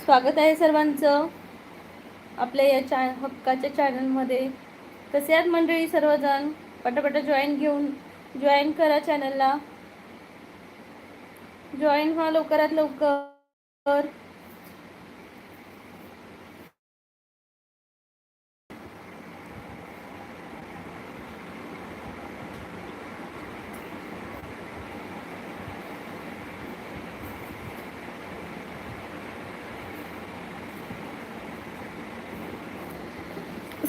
स्वागत आहे सर्वांचं आपल्या या हक्काच्या चॅनलमध्ये. कसे आहात मंडळी सर्वजण? पटापट जॉईन करा चॅनलला. जॉईन व्हा लवकरात लवकर.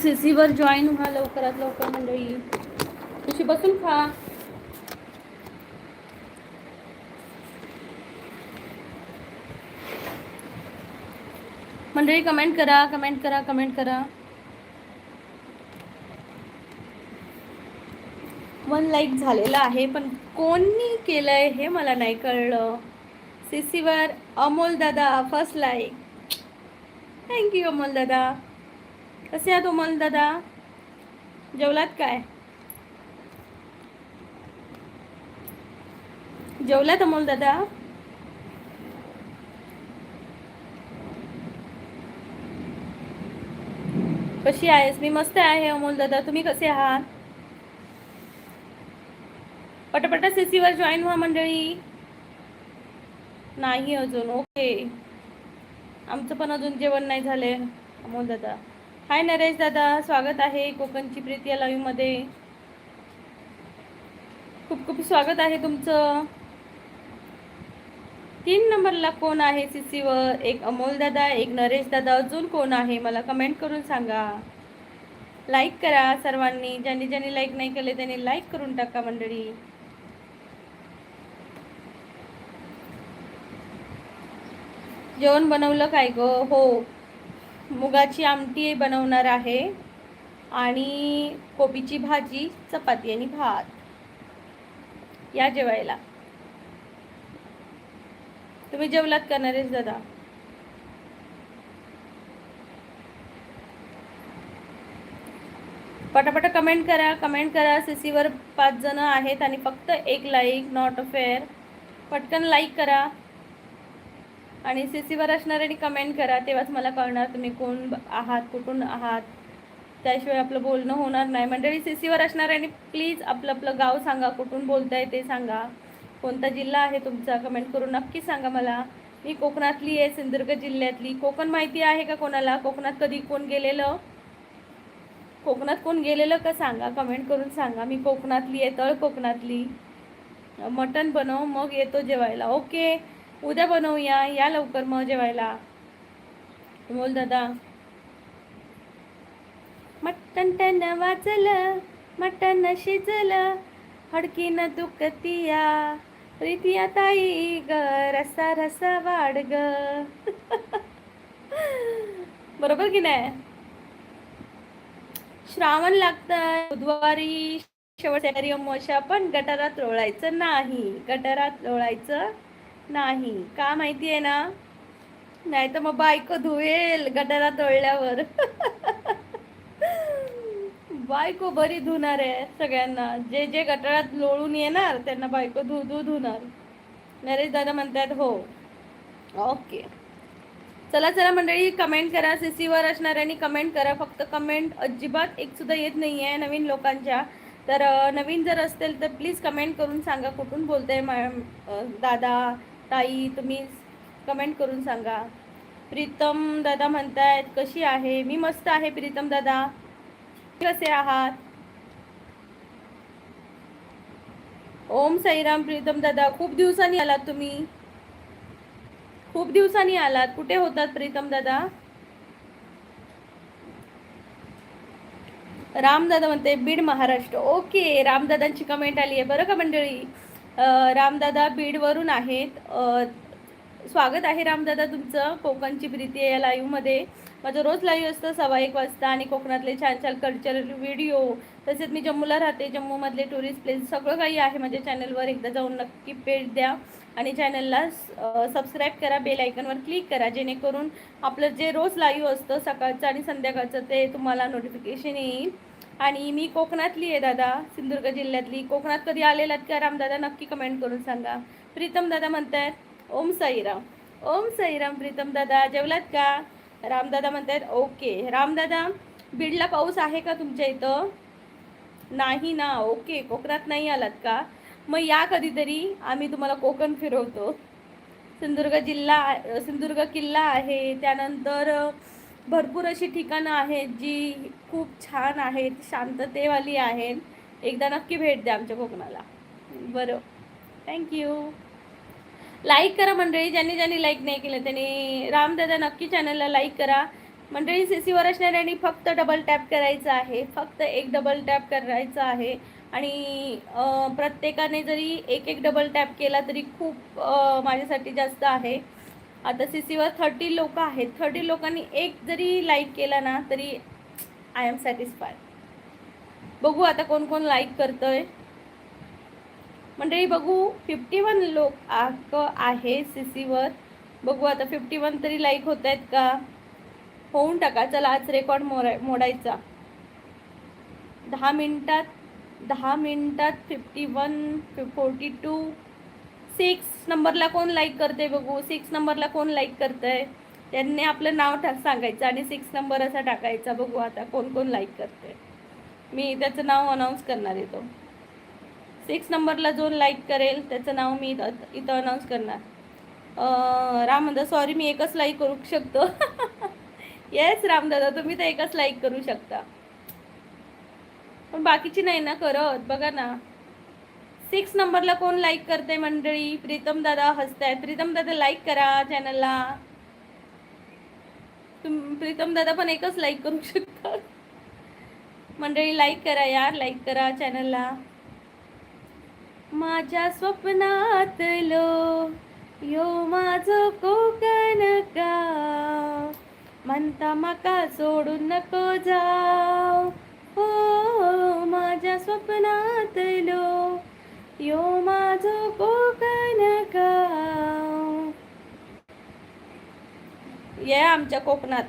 सीसीवर जॉईन व्हा लवकरात लवकर मंडळी. तुझी बसून खा. मंडळी कमेंट करा. 1 लाईक झालेला आहे, पण कोणी केलंय हे मला नाही कळलं. सीसीवर अमोल दादा फर्स्ट लाईक. थँक्यू अमोल दादा. कसे आहात अमोल दादा? जेवलात काय? जेवलात अमोल दादा? कशी आहेस? मी मस्त आहे अमोल दादा. तुम्ही कसे आहात? पटापटा सीसीवर जॉईन व्हा मंडळी. नाही अजून? ओके. आमचं पण अजून जेवण नाही झाले अमोल दादा. हाय नरेश दादा, स्वागत आहे कोकणची प्रीती या लाईव्ह मध्ये. खूप खूप स्वागत आहे तुमचं. 3 नंबरला कोण आहे सीसीवर? एक अमोल दादा, एक नरेश दादा, अजून कोण आहे मला कमेंट करून सांगा. लाईक करा सर्वांनी. ज्यांनी लाईक नाही केले त्यांनी लाईक करून टाका मंडळी. जेवण बनवलं काय ग? हो, मुगाची आमटी बनवणार आहे आणि कोबीची भाजी, चपाती आणि भात. या जेवायला. तुम्ही जेवलात का नरेश दादा? पटापट कमेंट करा. सीसीवर 5 जण आहेत आणि फक्त 1 लाईक. Not a fair. पटकन लाईक करा आणि सीसीवर असणाऱ्यांनी कमेंट करा. तेव्हाच मला कळणार तुम्ही कोण आहात, कुठून आहात. त्याशिवाय आपलं बोलणं होणार नाही मंडळी. सीसीवर असणाऱ्यांनी प्लीज आपलं गाव सांगा, कुठून बोलताय ते सांगा, कोणता जिल्हा आहे तुमचा कमेंट करून नक्की सांगा मला. मी कोकणातली आहे, सिंधुदुर्ग जिल्ह्यातली. कोकण माहिती आहे का कोणाला? कोकणात कधी कोण गेलेलं? कोकणात कोण गेलेलं का सांगा, कमेंट करून सांगा. मी कोकणातली आहे, तळ कोकणातली. मटण बनव मग येतो जेवायला. ओके, उद्या बनवूया. या लवकर मग जेवायला. बोल दादा. मटण टन वाजलं, मटण शिजलं, हडकीन दुखतिया प्रीतिया ताई ग, रसा रसा वाढ ग. बरोबर की नाही? श्रावण लागतं बुधवारी, शेवटच्या अमावस्या, पण गटारात लोळायचं नाही. का माहिती आहे ना? नाही तर मग बायको धुवेल गटारात लोळल्यावर. बायको बरी धुणार आहे सगळ्यांना. जे गटारात लोळून येणार त्यांना बायको धुणार. नरेश दादा म्हणतात हो. ओके, चला मंडळी, कमेंट करा. सीसीवर असणाऱ्यांनी कमेंट करा. फक्त कमेंट अजिबात एक सुद्धा येत नाही आहे नवीन लोकांच्या. तर नवीन जर असतील तर प्लीज कमेंट करून सांगा कुठून बोलताय दादा ताई. तुम्ही कमेंट करून सांगा. प्रीतम दादा म्हणतायत कशी आहे? मी मस्त आहे प्रीतम दादा. कसे आहात? ओम साईराम. प्रीतम दादा, खूप दिवसांनी आलात तुम्ही. कुठे होतात प्रीतम दादा? रामदादा म्हणते बीड महाराष्ट्र. ओके, रामदादांची कमेंट आली आहे बरं का मंडळी. रामदादा बीडवरून आहेत. स्वागत आहे रामदादा तुमचं. कोकणची प्रीती आहे या लाईव्हमध्ये. माझं रोज लाईव्ह असतं 1:15 वाजता आणि कोकणातले छान छान कल्चरल व्हिडिओ. तसेच मी जम्मूला राहते. जम्मूमधले टुरिस्ट प्लेस सगळं काही आहे माझ्या चॅनलवर. एकदा जाऊन नक्की भेट द्या आणि चॅनलला सबस्क्राईब करा, बेल आयकॉनवर क्लिक करा, जेणेकरून आपलं जे रोज लाईव्ह असतं सकाळचं आणि संध्याकाळचं ते तुम्हाला नोटिफिकेशन येईल. आणि मी कोकणातली आहे दादा, सिंधुदुर्ग जिल्ह्यातली. कोकणात कधी आलेलात का रामदादा? नक्की कमेंट करून सांगा. प्रीतम दादा म्हणतायत ओम साईराम. ओम साईराम प्रीतम दादा, जेवलात का? रामदादा म्हणतात ओके. रामदादा, बीडला पाऊस आहे का तुमच्या इथं? नाही ना, ओके. कोकणात नाही आलात का? मग या कधीतरी, आम्ही तुम्हाला कोकण फिरवतो. सिंधुदुर्ग किल्ला आहे, त्यानंतर भरपूर अशी ठिकाणं आहेत जी खूप छान आहेत, शांततेवाली आहेत. एकदा नक्की भेट द्या आमच्या कोकणाला. बरं, थँक्यू. लाईक करा मंडळी, ज्यांनी लाईक नाही केलं त्यांनी. रामदादा नक्की चॅनलला लाईक करा मंडळी. सीसीवर असणाऱ्यांनी फक्त डबल टॅप करायचं आहे, फक्त एक डबल टॅप करायचं आहे. आणि प्रत्येकाने जरी एक एक डबल टॅप केला तरी खूप माझ्यासाठी जास्त आहे. आता सीसीवर 30 लोक आहेत, 30 लोकांनी एक जरी लाईक केला ना तरी आय एम सॅटिस्फाईड. बघू आता कोण कोण लाईक करतोय मंडळी. बघू 51 लोक आहे सीसीवर. बघू आता 51 तरी लाईक होत आहेत का. होऊन टाका. चला आज रेकॉर्ड मोडायचा. 10 मिनिटात 51, 42, 6 नंबरला कोण लाईक करते बघू. 6 नंबरला कोण लाईक करतंय त्यांनी आपलं नाव सांगायचं आणि 6 नंबर असा टाकायचा. बघू आता कोण कोण लाईक करते. मी त्याचं नाव अनाऊन्स करणार आहे. तो 6 नंबरला जो लाईक करेल त्याचं नाव मी इथं अनाऊन्स करणार. रामदादा सॉरी, मी एकच लाईक करू शकतो. येस रामदादा, तुम्ही तर एकच लाईक करू शकता, पण बाकीची नाही ना करत. बघा ना 6 नंबरला कोण लाईक करते मंडळी. प्रीतम दादा हसतायत. प्रीतम दादा लाईक करा चॅनलला. प्रीतम दादा पण एकच लाईक करू शकता मंडळी. लाईक करा यार, लाईक करा चॅनलला. माझ्या स्वप्नातलो यो माझो कोकण गाव, म्हणता मका सोडून नको जाऊ. हो माझ्या स्वप्नातलो यो माझो कोकण गाव. ये आमच्या कोकणात.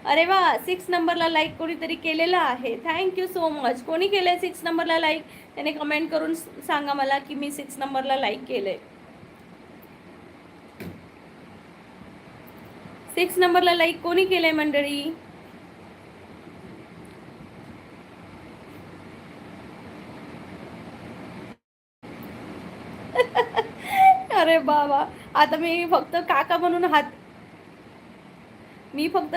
अरे वा, 6 नंबरला लाईक कोणीतरी केलेला आहे. Thank you so much. कोणी केलंय 6 नंबरला लाईक त्याने कमेंट करून सांगा मला की मी 6 नंबरला लाईक केलंय. 6 नंबरला लाईक कोणी केलंय मंडळी. अरे बाबा, आता मी फक्त काका म्हणून मी फक्त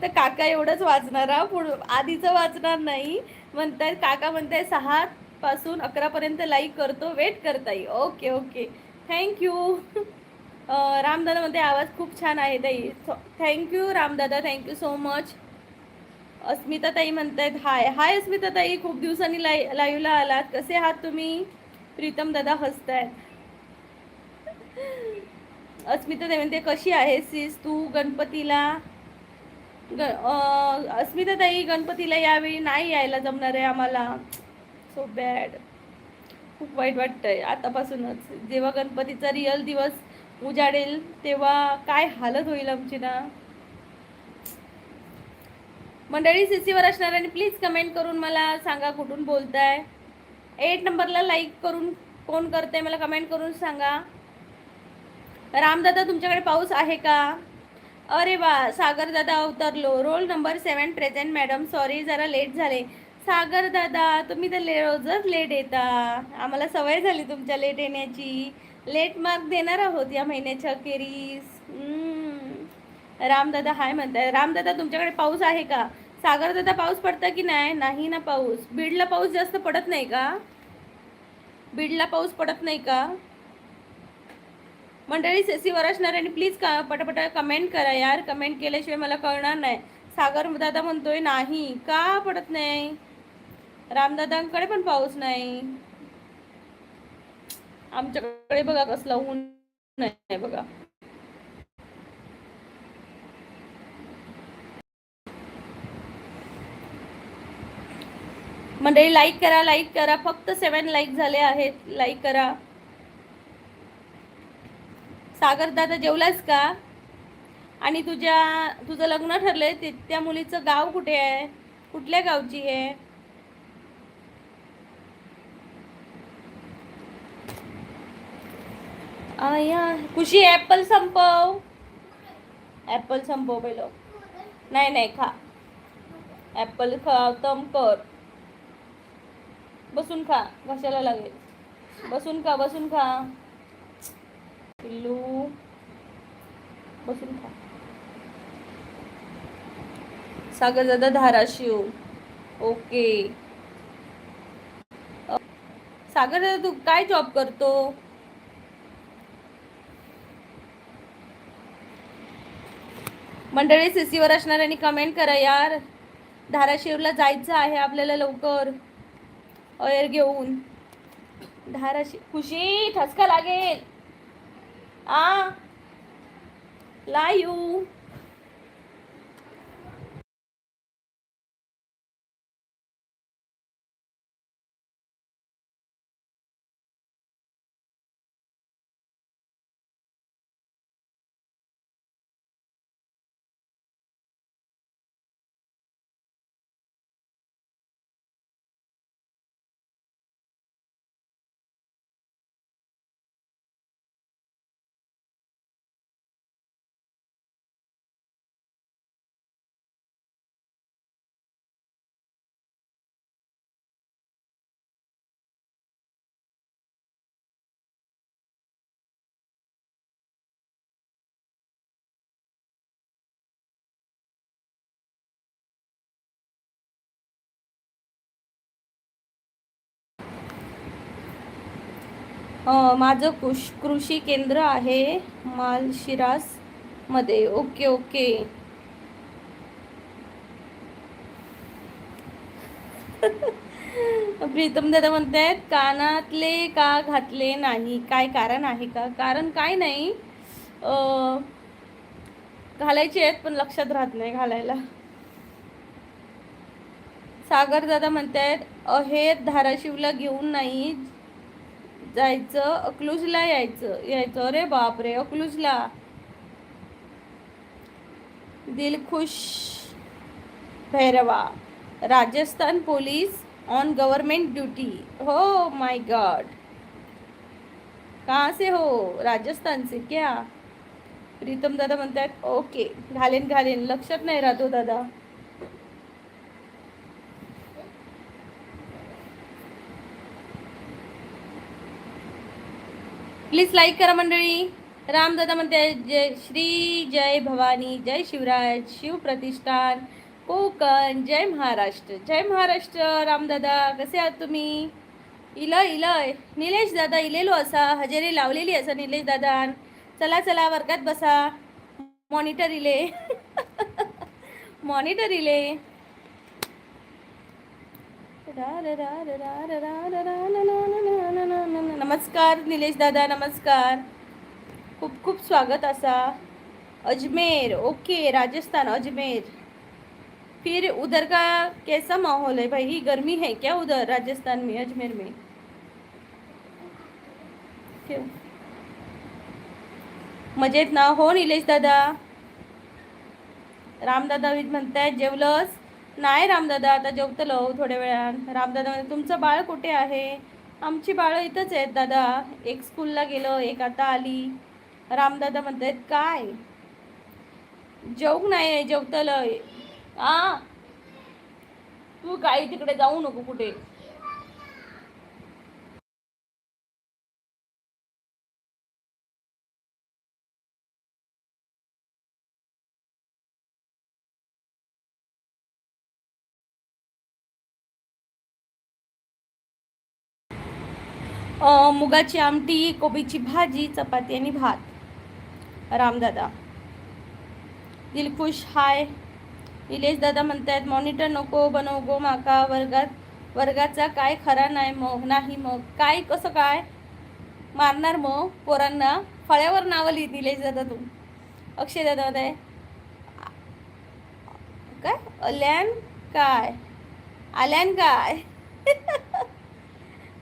काका एवढंच वाचणार हा. आधीचं वाचणार नाही. म्हणतायत काका म्हणताय 6 पासून 11 पर्यंत लाईक करतो, वेट करताय. Okay okay, thank you. रामदादा म्हणते आवाज खूप छान आहे ताई. Thank you Ramdada, thank you so much. Asmita ताई म्हणतायत हाय. हाय अस्मिता ताई, खूप दिवसांनी लाईव्हला आलात. कसे आहात तुम्ही. प्रीतम दादा हसतायत. अस्मिता ताई म्हणते कशी आहे सीस तू. गणपतीला अस्मिता ताई गणपतीला यावेळी नाही यायला जमणार आहे आम्हाला. सो बॅड, खूप वाईट वाटतंय आतापासूनच. जेव्हा गणपतीचा रिअल दिवस उजाडेल तेव्हा काय हालत होईल आमची ना मंडळी. सीसीवर असणाऱ्यांनी प्लीज कमेंट करून मला सांगा कुठून बोलताय. 8 नंबरला लाईक करून कोण करते मला कमेंट करून सांगा. रामदादा तुमच्याकडे पाऊस आहे का. अरे वा, सागर दादा अवतरलो. Roll number 7 present madam. Sorry जरा लेट झाले. सागर दादा तुम्ही तर रोजच लेट येता. आम्हाला सवय झाली तुमच्या लेट येण्याची. लेट मार्क देणार आहोत या महिन्याच्या अखेरीस. रामदादा हाय म्हणताय. रामदादा तुमच्याकडे पाऊस आहे का. सागर दादा पाऊस पडता की नाही. नाही ना पाऊस. बीडला पाऊस जास्त पडत नाही का. बीडला पाऊस पडत नाही का मंडळी. सीसीवर असणाऱ्यांनी प्लीज पटापट कमेंट करा यार. कमेंट केल्याशिवाय मला कळणार नाही. सागर दादा म्हणतोय नाही का पडत नाही. रामदादांकडे पण पाऊस नाही. आमच्याकडे बघा कसला ऊन नाही बघा. मंडळी लाईक करा, लाईक करा. फक्त 7 लाईक झाले आहेत. लाईक करा. सागर दादा जेवलास का. आणि तुझं लग्न ठरलंय त्या मुलीचं गाव कुठे आहे. कुठल्या गावची आहे. आया खुशी ॲपल संपव. ॲपल संपव पहिलं. नाही नाही खा. ॲपल खतम कर. बसून खा. घशाला लागेल. बसून खा. बसून खा. पिल्लू बसून खा. सागर दादा धाराशिव. ओके. सागर दादा तू काय जॉब करतो? मंडळी सीसीवर असणाऱ्यांनी कमेंट करा यार. धाराशिवला जायचं आहे आपल्याला लवकर अयर घेऊन. धाराशिव खुशी ठसका लागेल. आ लायू माझं कृषी केंद्र आहे मालशिरास मध्ये. Okay okay. प्रीतम दादा म्हणतायत कानातले का घातले नाही, काय कारण आहे का? कारण काय नाही, घालायचे आहेत पण लक्षात राहत नाही घालायला. सागर दादा म्हणतायत अहेर धाराशिवला घेऊन नाही जायचं, अकलूजला यायचं. अरे बापरे, अकलूजला. Dilkhush Bhairava, Rajasthan police on government duty. Oh my God, कहाँ से हो? राजस्थान से क्या? प्रीतम दादा म्हणतात ओके, घालेन लक्षात नाही राहतो दादा. प्लीज लाईक करा मंडळी. रामदादा म्हणते जय श्री जय भवानी, जय शिवराज, शिव प्रतिष्ठान कोकण, जय महाराष्ट्र. जय महाराष्ट्र. रामदादा कसे आहात तुम्ही? इलय निलेश दादा इलेलो असा, हजेरी लावलेली असा निलेश दादा. चला चला वर्गात बसा. मॉनिटर इले. मॉनिटर इले. नमस्कार निलेश दादा, नमस्कार. खूप खूप स्वागत असा. अजमेर, ओके राजस्थान अजमेर. फिर उधर का कैसा माहौल है भाई? गर्मी है क्या उधर राजस्थान में, अजमेर में? क्यों? मजेत ना? हो निलेश दादा. रामदादा म्हणताय जेवलंस? नाही रामदादा, आता जेवतलो थोड्या वेळान. रामदादा म्हणते तुमचं बाळ कुठे आहे? आमची बाळं इथंच आहेत दादा. एक स्कूलला गेलं, एक आता आली. रामदादा म्हणतायत काय जेवूक नाही, जेवतलंय. तू काही तिकडे जाऊ नको कुठे. मुगाची आमटी, कोबीची भाजी, चपाती आणि भात. रामदादा. दिलखुश हाय. निलेश दादा म्हणतायत मॉनिटर नको बनव गो माका, वर्गाचा काय खरा नाही मग काय कसं काय मारणार मग पोरांना? फळ्यावर नावं लिहित निलेश दादा तू. अक्षय दादा मध्ये काय आल्यान काय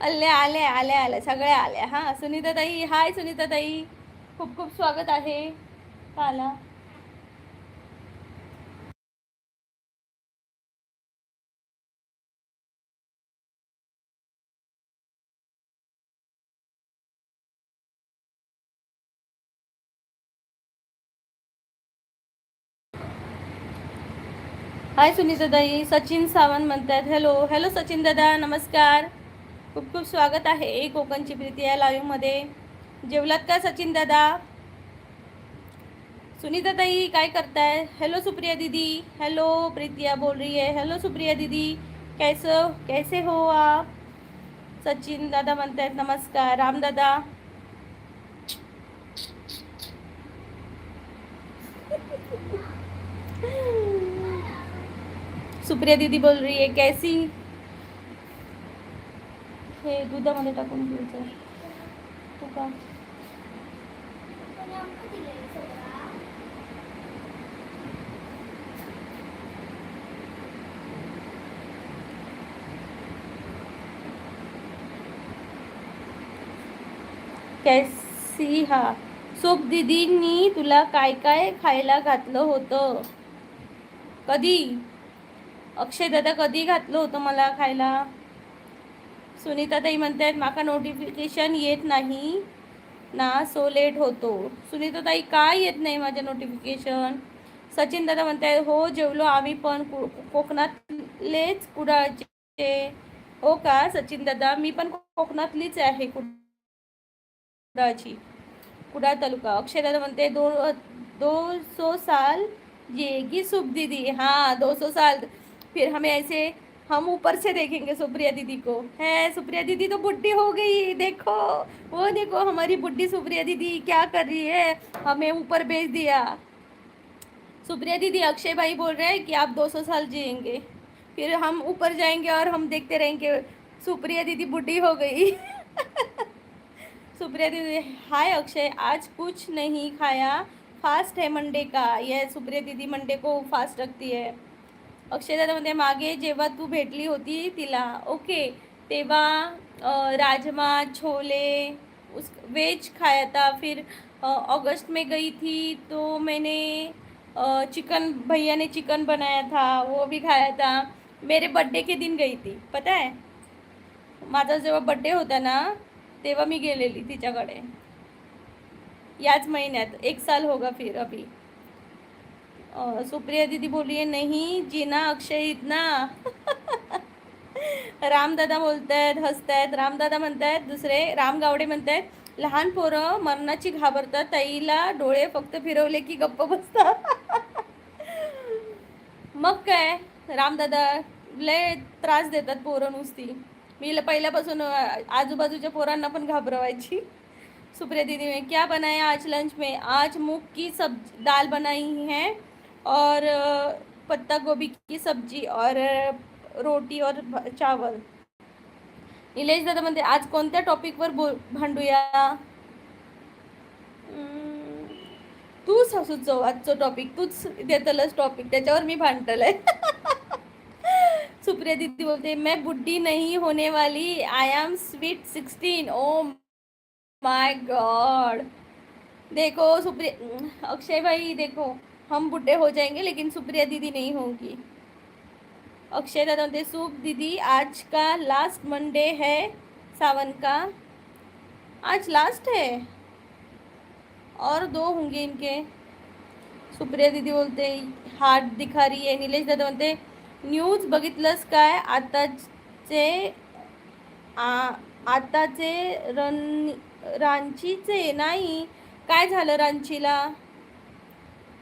आल्या सगळ्या आल्या. हां सुनीता ताई, हाय सुनीता ताई, खूप खूप स्वागत आहे. आला हाय सुनीता ताई. सचिन सावंत म्हणतात हॅलो. हॅलो सचिन दादा, नमस्कार. खूप खूप स्वागत आहे कोकणची प्रीती या लाईव्हमध्ये. जेवलात का सचिन दादा? सुनीता ताई काय करताय? हेलो सुप्रिया दीदी. हेलो प्रीतिया बोल रही है. हेलो सुप्रिया दीदी, कैसे हो आप? सचिन दादा म्हणतायत नमस्कार. राम दादा. सुप्रिया दीदी बोल रही है कैसी. हे दुधामध्ये टाकून घ्यायचं तू का. कैसी हा. सुप दीदींनी तुला काय काय खायला घातलं होतं? कधी? अक्षय दादा कधी घातलं होतं मला खायला? सुनीता ताई म्हणतायत माका नोटिफिकेशन येत नाही ना, सो लेट होतो. सुनीता ताई काय येत नाही माझ्या नोटिफिकेशन? सचिन दादा म्हणतायत हो जेवलो आम्ही पण. कोकणातलेच कुडाळचे. हो का सचिन दादा, मी पण कोकणातलीच आहे, कुडाळची, कुडाळ तालुका. अक्षय दादा म्हणते 200 साल जिएगी सुप दीदी. हाँ 200 साल. फिर हमें ऐसे हम ऊपर से देखेंगे सुप्रिया दीदी को. है सुप्रिया दीदी तो बुढ़ी हो गई, देखो वो देखो हमारी बुढ़ी सुप्रिया दीदी क्या कर रही है, हमें ऊपर भेज दिया. सुप्रिया दीदी अक्षय भाई बोल रहे हैं कि आप 200 साल जिएंगे, फिर हम ऊपर जाएंगे और हम देखते रहेंगे सुप्रिया दीदी बुढ़ी हो गई. सुप्रिया दीदी हाय अक्षय, आज कुछ नहीं खाया, फास्ट है मंडे का. ये सुप्रिया दीदी मंडे को फास्ट रखती है. अक्षय दादा मध्ये मागे जेव्हा तू भेटली होती तिला, ओके, तेव्हा राजमा छोले उस वेज खाया था. फिर अगस्त में गई थी तो मैंने चिकन, भैया ने चिकन बनाया था वो भी खाया था. मेरे बर्थडे के दिन गई थी, पता है. माझा जेव्हा बर्थडे होता ना तेव्हा मी गेलेली तिच्याकडे, याच महिन्यात. 1 साल होगा फिर अभी. सुप्रिया दीदी बोलिए नहीं जीना अक्षय इतना. रामदादा बोलतायत, हसतायत. रामदादा म्हणतायत दुसरे, राम गावडे म्हणतायत लहान पोरं मरणाची घाबरतात, ताईला डोळे फक्त फिरवले की गप्प बसतात. मग काय रामदादा, लय त्रास देतात पोरं नुसती. मी पहिल्यापासून आजूबाजूच्या पोरांना पण घाबरवायची. सुप्रिया दीदी में क्या बनाया आज लंच में? आज मूंग की सब्जी दाल बनाई है और पत्ता गोभी की सब्जी और रोटी और चावल. निलेश दादा म्हणते आज कोणत्या टॉपिकवर भांडूया? तूच सुचव आजचं टॉपिक, तूच देतलस टॉपिक, त्याच्यावर मी भांडतलय. सुप्रिया दीदी बोलते मैं बुढ़ी नहीं होने वाली, I am sweet 16. O my God. देखो सुप्रिया, अक्षय भाई देखो हम बुढ़े हो जाएंगे लेकिन सुप्रिया दीदी नहीं होगी. अक्षय दादा बोलते सुप दीदी आज का लास्ट मंडे है सावन का. आज लास्ट है और 2 होंगे इनके. सुप्रिया दीदी बोलते हार्ट दिखा रही है. निलेश दादा म्हणते न्यूज बघितलंस काय आताचे रांचीचे? नाही, काय झालं रांचीला?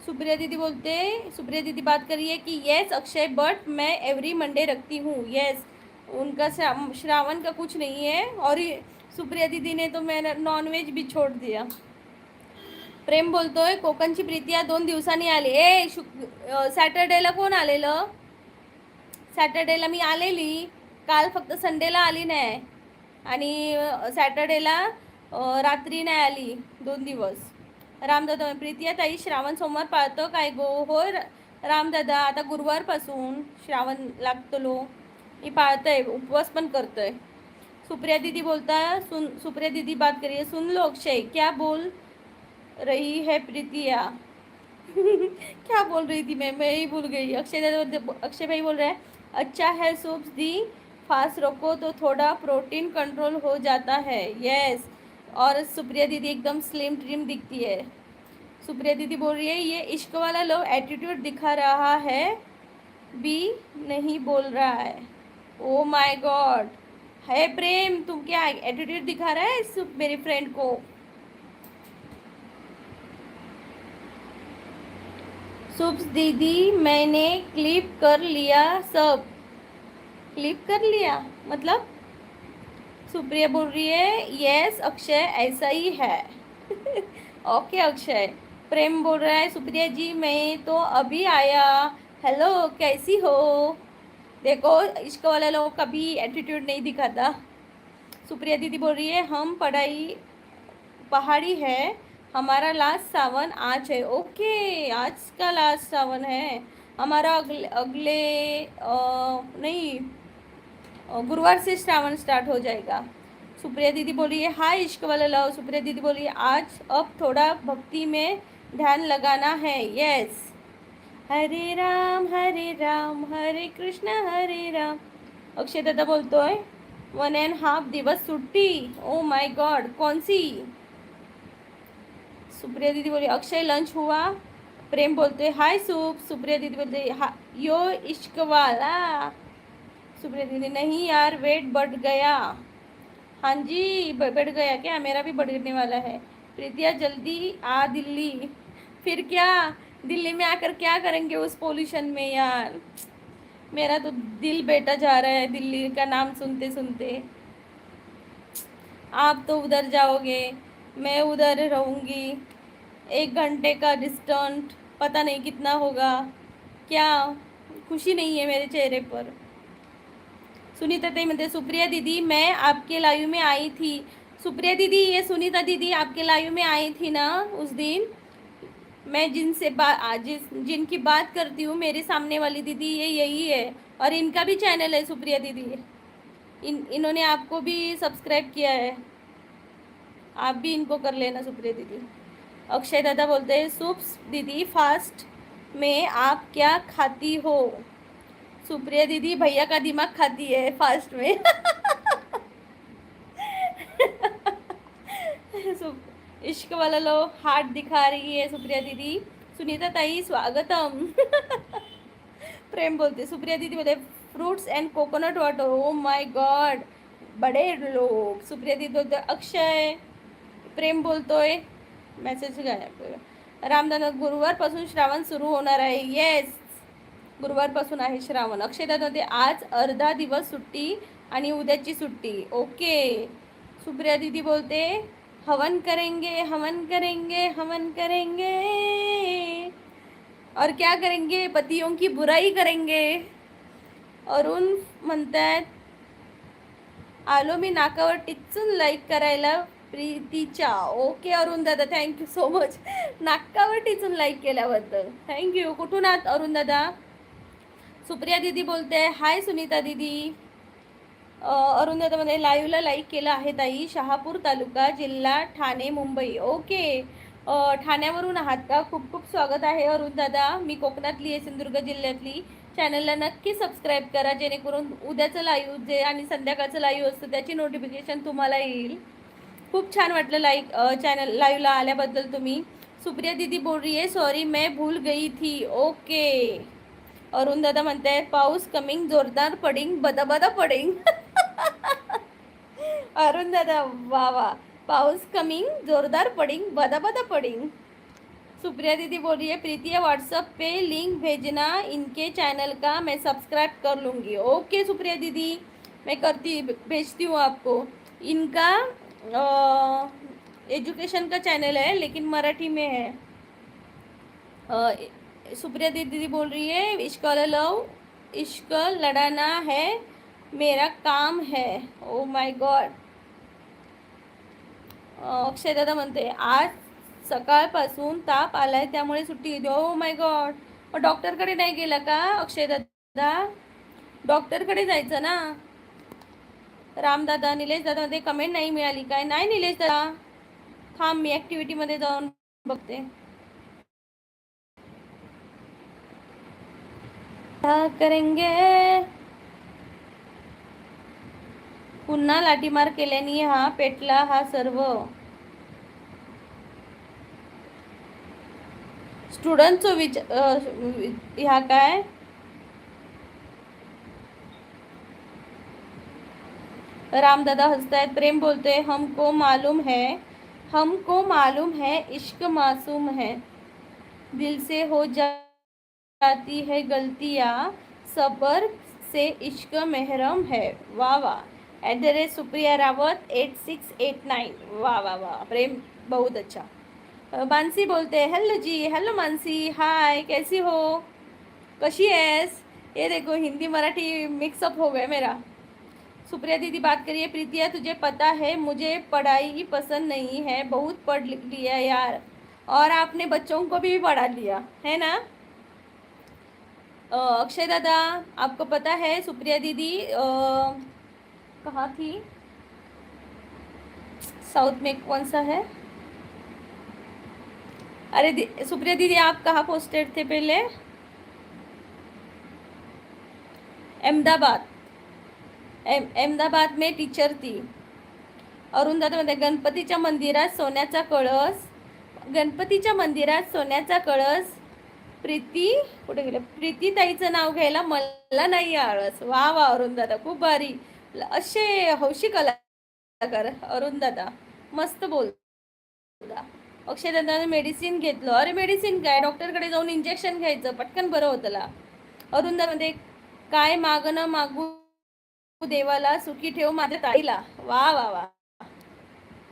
सुप्रिया दीदी बोलते, सुप्रिया दीदी बात कर रही है कि यस अक्षय बट मैं एवरी मंडे रखती हूँ. यस उनका श्रावण का कुछ नहीं है. और सुप्रिया दीदी ने तो मैंने नॉनव्हेज भी छोड़ दिया. प्रेम बोलतोय कोकणची प्रीती 2 दिवसांनी आली. सॅटर्डेला कोण आलेलं? सॅटर्डेला मी आलेली, काल फक्त संडेला आली नाही आणि सॅटर्डेला रात्री नाही आली 2 दिवस. रामदादा प्रीतिया ताई श्रावण सोमवार पाळतो काय गो? हो रामदादा, आता गुरुवारपासून श्रावण लागतो, मी पाळतोय, उपवास पण करतोय. सुप्रिया दीदी बोलता सुप्रिया दीदी बात करिए. सुन लो अक्षय क्या बोल रही है प्रीतिया. क्या बोल रही थी मैं ही भूल गई. अक्षय भाई बोल रहा है अच्छा है सूप्स दी, फास्ट रखो तो थोड़ा प्रोटीन कंट्रोल हो जाता है. यस. और सुप्रिया दीदी एकदम स्लिम ट्रिम दिखती है. सुप्रिया दीदी बोल रही है ये इश्क वाला लव एटीट्यूड दिखा रहा है भी नहीं बोल रहा है। ओ माय गॉड। है प्रेम, तुम क्या एटीट्यूड दिखा रहा है मेरी फ्रेंड को? सुप्स दीदी मैंने क्लिप कर लिया सब। क्लिप कर लिया मतलब? सुप्रिया बोल रही है यस अक्षय ऐसा ही है। ओके अक्षय। प्रेम बोल रहा है सुप्रिया जी मैं तो अभी आया। हेलो कैसी हो? देखो इश्क वाला लोग कभी एटीट्यूड नहीं दिखाता। सुप्रिया दीदी बोल रही है हम पढ़ाई पहाड़ी है, हमारा लास्ट सावन आज है। ओके आज का लास्ट सावन है हमारा। अगले अगले नहीं गुरुवार से श्रावण स्टार्ट हो जाएगा। सुप्रिया दीदी बोलिए हाय इश्क वाला लव। सुप्रिया दीदी बोलिए आज अब थोड़ा भक्ति में ध्यान लगाना है। यस हरे राम हरे राम। अक्षय दादा बोलतो है 1.5 दिवस सुट्टी। ओ माय गॉड कौन सी? सुप्रिया दीदी बोली अक्षय लंच हुआ? प्रेम बोलते हाय सुप। सुप्रिया दीदी बोलते यो इश्क वाला। सुप्रिया दीदी नहीं यार वेट बढ़ गया। हाँ जी बढ़ गया क्या? मेरा भी बढ़ने वाला है। प्रीतिया जल्दी आ दिल्ली। फिर क्या? दिल्ली में आकर क्या करेंगे उस पोल्यूशन में यार? मेरा तो दिल बेटा जा रहा है दिल्ली का नाम सुनते सुनते। आप तो उधर जाओगे, मैं उधर रहूँगी। 1 घंटे का डिस्टेंट, पता नहीं कितना होगा। क्या खुशी नहीं है मेरे चेहरे पर? सुनीता दीदी म्हणते सुप्रिया दीदी मैं आपके लाइव में आई थी। सुप्रिया दीदी ये सुनीता दीदी आपके लाइव में आई थी ना उस दिन? मैं जिनकी बात करती हूँ मेरे सामने वाली दीदी ये यही है। और इनका भी चैनल है सुप्रिया दीदी। इन्होंने आपको भी सब्सक्राइब किया है। आप भी इनको कर लेना सुप्रिया दीदी। अक्षय दादा बोलते हैं सुप्स दीदी फास्ट में आप क्या खाती हो? सुप्रिया दीदी भैया का दिमाग खाती है फास्ट में। इश्क वाला लो हार्ट दिखा रही है सुप्रिया दीदी। सुनीता ताई स्वागतम। प्रेम बोलते सुप्रिया दीदी बोलते fruits end coconut water. O my God बड़े लोग। सुप्रिया दीदी बोलते अक्षय। प्रेम बोलतोय मेसेज गायब। रामदादा गुरुवारपासून श्रावण सुरू होणार आहे। येस गुरुवारपासून आहे श्रावण। अक्षयदादा ते आज अर्धा दिवस सुट्टी आणि उद्याची सुट्टी। ओके सुप्रिया दीदी बोलते हवन करेंगे हवन करेंगे हवन करेंगे और क्या करेंगे पतियों की बुराई करेंगे। अरुण म्हणतात आलो मी नाकावर टिचून लाईक करायला प्रीतीच्या। ओके अरुण दादा थँक्यू सो मच नाकावर टिचून लाईक केल्याबद्दल थँक्यू। कुठून आहात अरुण दादा? सुप्रिया दीदी बोलते हाय सुनीता दीदी। अरुण दादामध्ये लाईव्हला लाईक केलं आहे ताई। शहापूर तालुका जिल्हा ठाणे मुंबई। ओके ठाण्यावरून आहात का? खूप खूप स्वागत आहे अरुण दादा। मी कोकणातली आहे सिंधुदुर्ग जिल्ह्यातली। चॅनलला नक्की सबस्क्राईब करा जेणेकरून उद्याचं लाईव्ह जे आणि संध्याकाळचं लाईव्ह असतं त्याची नोटिफिकेशन तुम्हाला येईल। खूप छान वाटलं चॅनल लाईव्हला आल्याबद्दल तुम्ही। सुप्रिया दीदी बोल रही है सॉरी मैं भूल गई थी। ओके अरुण दादा म्हणते आहेत पाऊस कमिंग जोरदार पडिंग बदा बदा पडिंग। अरुण दादा वा वा पाऊस कमिंग जोरदार पडिंग बदा बदा पडिंग। सुप्रिया दीदी बोल रही है प्रीति व्हाट्सएप पे लिंक भेजना इनके चैनल का मैं सब्सक्राइब कर लूँगी। ओके सुप्रिया दीदी मैं भेजती हूँ आपको। इनका एजुकेशन का चैनल है लेकिन मराठी में है। सुप्रिया दीदी बोल रही है इश्क वाला लव इश्क लड़ाना है मेरा काम है। ओ माय गॉड। अक्षय दादा म्हणते आज सकाळपासून ताप आलाय त्यामुळे सुट्टी घेते। ओ माय गॉड मग डॉक्टरकडे नाही गेला का अक्षय दादा? डॉक्टरकडे जायचं ना। रामदादा निलेश दादा मध्ये कमेंट नाही मिळाली काय? नाही निलेश दादा थांब मी ॲक्टिव्हिटीमध्ये जाऊन बघते। क्या करेंगे पुन्हा लाठीमार केल्याने हा पेटला हा सर्व स्टुडंटचं ह्या काय रामदादा हंसतायत. प्रेम बोलते हमको मालूम है इश्क मासूम है, दिल से हो जाती है गलतियाँ, सबर से इश्क महरम है. वाह वाह. @सुप्रिया रावत 8689. वाह वाह वाह. प्रेम बहुत अच्छा. मानसी बोलते हैं हेलो जी. हेलो मानसी, हाय, कैसी हो, कशी आहेस. ये देखो हिंदी मराठी मिक्सअप हो गया मेरा. सुप्रिया दीदी बात करिए. प्रीतिया तुझे पता है मुझे पढ़ाई पसंद नहीं है, बहुत पढ़ लिया यार, और आपने बच्चों को भी पढ़ा लिया है ना. अक्षय दादा आपको पता है सुप्रिया दीदी कहाँ थी, साउथ में कौन सा है. अरे सुप्रिया दीदी आप कहाँ पोस्टेड थे पहले. अहमदाबाद. अहमदाबाद में टीचर थी. अरुण दादा म्हणते गणपतीच्या मंदिरात सोन्याचा कळस, गणपतीच्या मंदिरात सोन्याचा कळस. प्रीती कुठे गेले. प्रीती ताईचं नाव घ्यायला मला नाही आळस. वा वा अरुण दादा खूप भारी. असे हौशी कलाकार अरुण दादा, मस्त बोलता. अक्षय दादाने मेडिसिन घेतलं. अरे मेडिसिन काय, डॉक्टरकडे जाऊन इंजेक्शन घ्यायचं, पटकन बरं होतं. अरुण दादा मध्ये काय मागणं मागू देवाला, सुखी ठेव माझ्या ताईला. वा वा वा,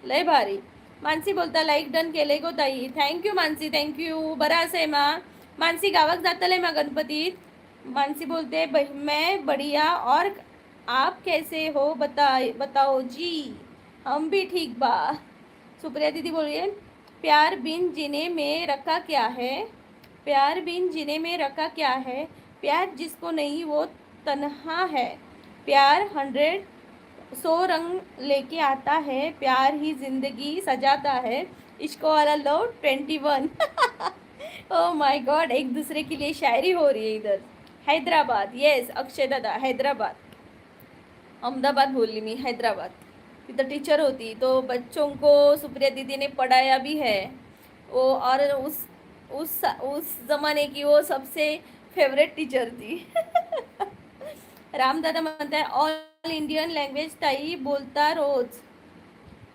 लय भारी. मानसी बोलता लाईक डन केले गो ताई. Thank you Mansi, thank you. बरं असे मानसी गावात जातले मा गणपतीत. मानसी बोलते मैं बढ़िया और आप कैसे हो बताओ जी. हम भी ठीक बा. सुप्रिया दीदी बोलिए प्यार बिन जीने में रखा क्या है, प्यार बिन जीने में रखा क्या है, प्यार जिसको नहीं वो तन्हा है, प्यार 100 रंग लेके आता है, प्यार ही जिंदगी सजाता है, इश्क वाला लव 21. ओ माय गॉड, एक दूसरे के लिए शायरी हो रही है इधर. हैदराबाद. येस अक्षय दादा, हैदराबाद. अहमदाबाद बोली मी, हैदराबाद. तिथं टीचर होती, तो बच्चों को सुप्रिया दीदी ने पढ़ाया भी है वो, और उस ज़माने की वो सबसे फेवरेट टीचर थी. रामदादा म्हणत आहे ऑल इंडियन लँग्वेज ताई बोलता रोज.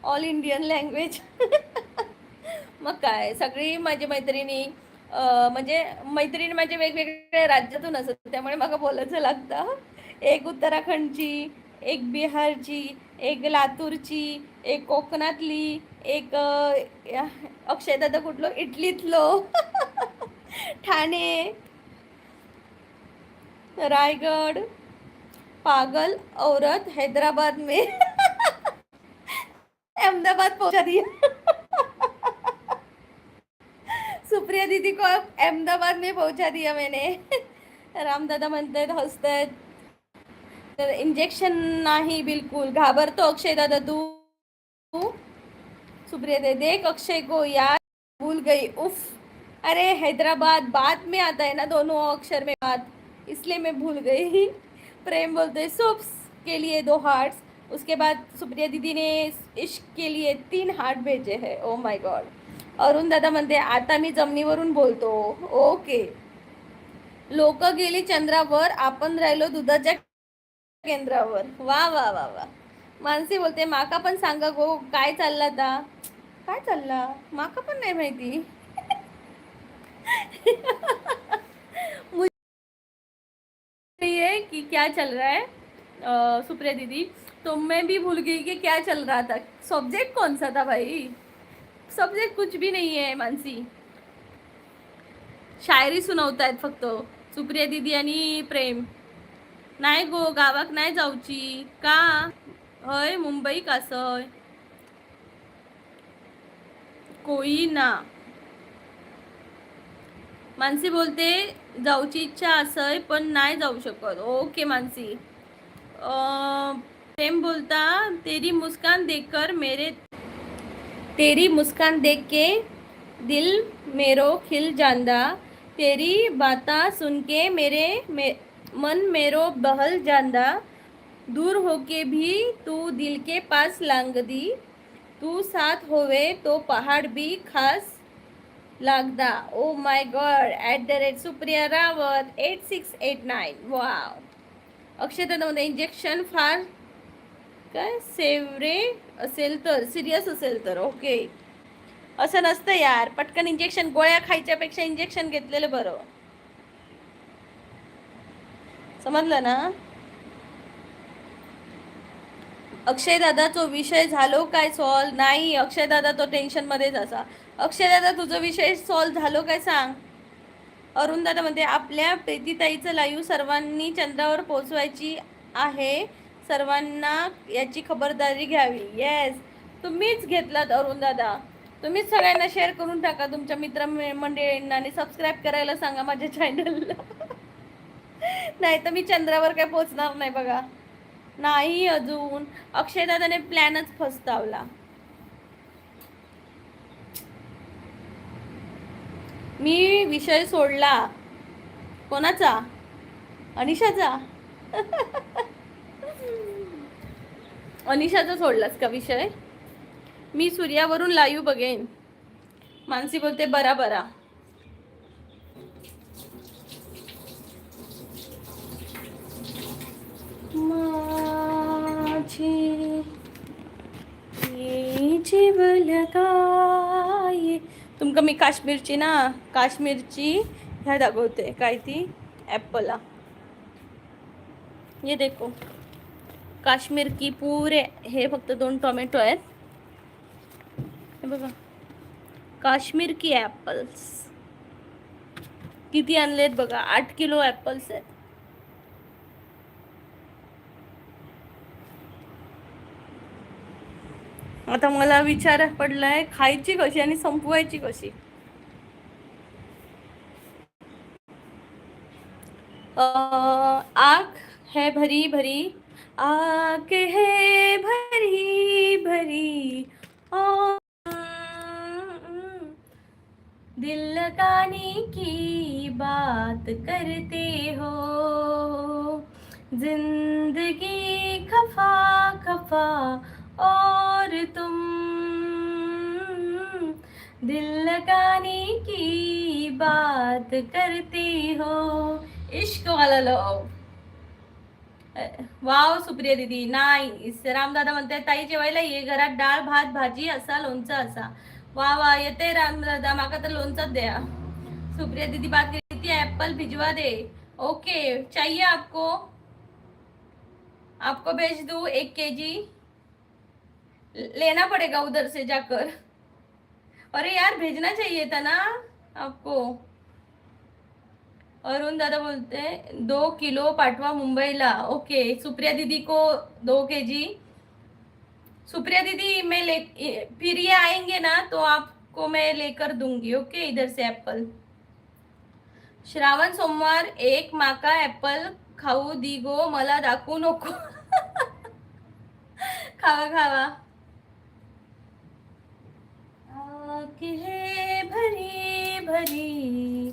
All Indian language. मग काय, सगळी माझी मैत्रिणी म्हणजे मैत्रिणी माझे वेगवेगळ्या राज्यातून असत, त्यामुळे मला बोलायचं लागतं. एक उत्तराखंडची, एक बिहारची, एक लातूरची, एक कोकणातली, एक अक्षय दादा कुठलं इटलीतलो. ठाणे, रायगढ़, पागल औरत हैदराबाद में. अहमदाबाद पहुंचा दिया. सुप्रिया दीदी को अहमदाबाद में पहुंचा दिया मैंने. रामदादा म्हणतात हसतायत. इंजेक्शन नाही बिल्कुल, घाबरतो अक्षय दादा तू. सुप्रिया दे देख अक्षय को यार भूल गई. उफ. अरे हैदराबाद बाद में आता है ना, दोनों अक्षर में बात, इसलिए मैं भूल गई. प्रेम बोलते सोप्स के लिए 2 हार्ट्स. उसके बाद सुप्रिया दीदी ने इश्क के लिए 3 हार्ट भेजे हैं. ओ माय गॉड. अरुण दादा म्हणते आता मी जमिनीवरून बोलतो. ओके. लोक गेली चंद्रावर, आपण राहिलो दुधाच्या केंद्रावर. वा वा वा वा. मानसी बोलते माका पण सांगा गो काय चालला आता. काय चालला माका पण नाही माहिती. मुझे कि क्या चल रहा है. सुप्रिया दीदी तो मैं भी भूल गई कि क्या चल रहा था. सब्जेक्ट कौन सा था भाई, सब्जेक्ट कुछ भी नहीं है. मानसी शायरी सुनावतायत फक्त सुप्रिया दीदी आणि प्रेम. नाही गो गावाक नाही जाऊची का. हय मुंबई कासय कोई ना. मानसी बोलते जाऊची इच्छा असय पण नाही जाऊ शकत. ओके मानसी. प्रेम बोलता तेरी मुस्कान देख के दिल मेरो खिल जांदा, तेरी बाता सुन के मन मेरो बहल जांदा, दूर होके भी तू दिल के पास लांग दी, तू साथ होवे तो पहाड़ भी खास लागदा. Oh my god. @Supriya Rawat 8689. Wow. Akshay दादा इंजेक्शन फार काय सेवरे असेल तर, सिरियस असेल तर ओके. असं नसतं यार, पटकन इंजेक्शन, गोळ्या खायच्यापेक्षा इंजेक्शन घेतलेलं बरं. समजलं ना. अक्षय दादा तो विषय झालो काय सॉल्व? नाही अक्षय दादा तो टेन्शन मध्येच असा. अक्षय दादा तुझा विषय सॉल्व झालो काय सांग. अरुण दादा म्हणते आपल्या प्रीतीताईचं लाईव्ह सर्वांनी चंद्रावर पोहोचवायची आहे, सर्वांना याची खबरदारी घ्यावी. येस, तुम्हीच घेतलात अरुण दादा. तुम्हीच सगळ्यांना शेअर करून टाका तुमच्या मित्र मंडळींना आणि सबस्क्राईब करायला सांगा माझ्या चॅनलला. नाही तर मी चंद्रावर काय पोहोचणार नाही बघा. नाही अजून अक्षयदादाने प्लॅनच फसतावला. मी विषय सोडला. कोणाचा? अनिशाचा. अनिशाचा सोडलास का विषय? मी सूर्यावरून लाईव्ह बघेन. मानसी बोलते बरा बरा. तुमका मी काश्मीरची ना, काश्मीरची ह्या दाखवते काय ती ॲपलला. ये देखो काश्मीर की पुरे, हे फक्त 2 टोमॅटो आहेत हे बघा. काश्मीर की ॲपल्स किती आणलेत बघा, 8 किलो ॲपल्स आहेत. आता मला विचार पडलाय खायची कशी आणि संपवायची कशी. आग है भरी भरी, आग है भरी भरी, दिल लगाने की बात करते हो, जिंदगी खफा खफा और तुम दिल लगाने की बात करते हो. इश्क वाला लव. वाव सुप्रिया दीदी नाईस. रामदादा म्हणते ताई जेवायला ये, घरात डाळ भात भाजी असा लोणचं असा. वा वा येते रामदादा, माका तर लोणचंच द्या. सुप्रिया दीदी बात करती है, एप्पल भिजवा दे. ओके चाहिए आपको, आपको भेज दूं 1 kg. लेना पड़ेगा उधर से जाकर. अरे यार भेजना चाहिए था ना आपको. अरुण दादा बोलते 2 किलो पाठवा मुंबईला. ओके सुप्रिया दीदी को 2 kg. सुप्रिया दीदी मैं ले फिर ये आएंगे ना तो आपको मैं लेकर दूंगी. ओके इधर से एप्पल. श्रावण सोमवार 1 माका एप्पल खाऊ दी गो, मला दाखवू नको. खावा खावा. है भरी भरी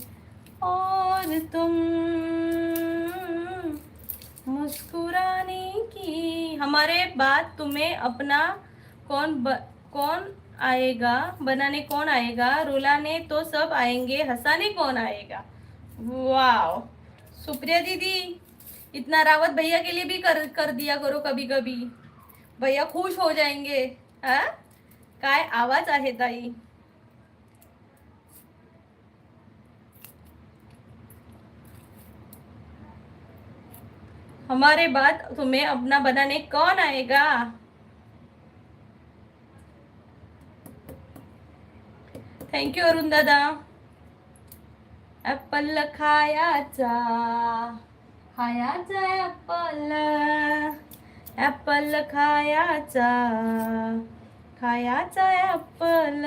और तुम मुस्कुराने की. हमारे बाद तुम्हें अपना कौन आएगा, बनाने कौन आएगा, रुलाने तो सब आएंगे, हंसाने कौन आएगा. वाव सुप्रिया दीदी, इतना रावत भैया के लिए भी कर दिया करो कभी कभी, भैया खुश हो जाएंगे. हाँ काय आवाज आहे ताई. हमारे बाद तुम्हें अपना बनाने कौन आएगा. थँक्यू अरुण दादा. ॲपल खायाचा खायाचा ॲपल, ॲपल खायाचा खायाचा ॲपल.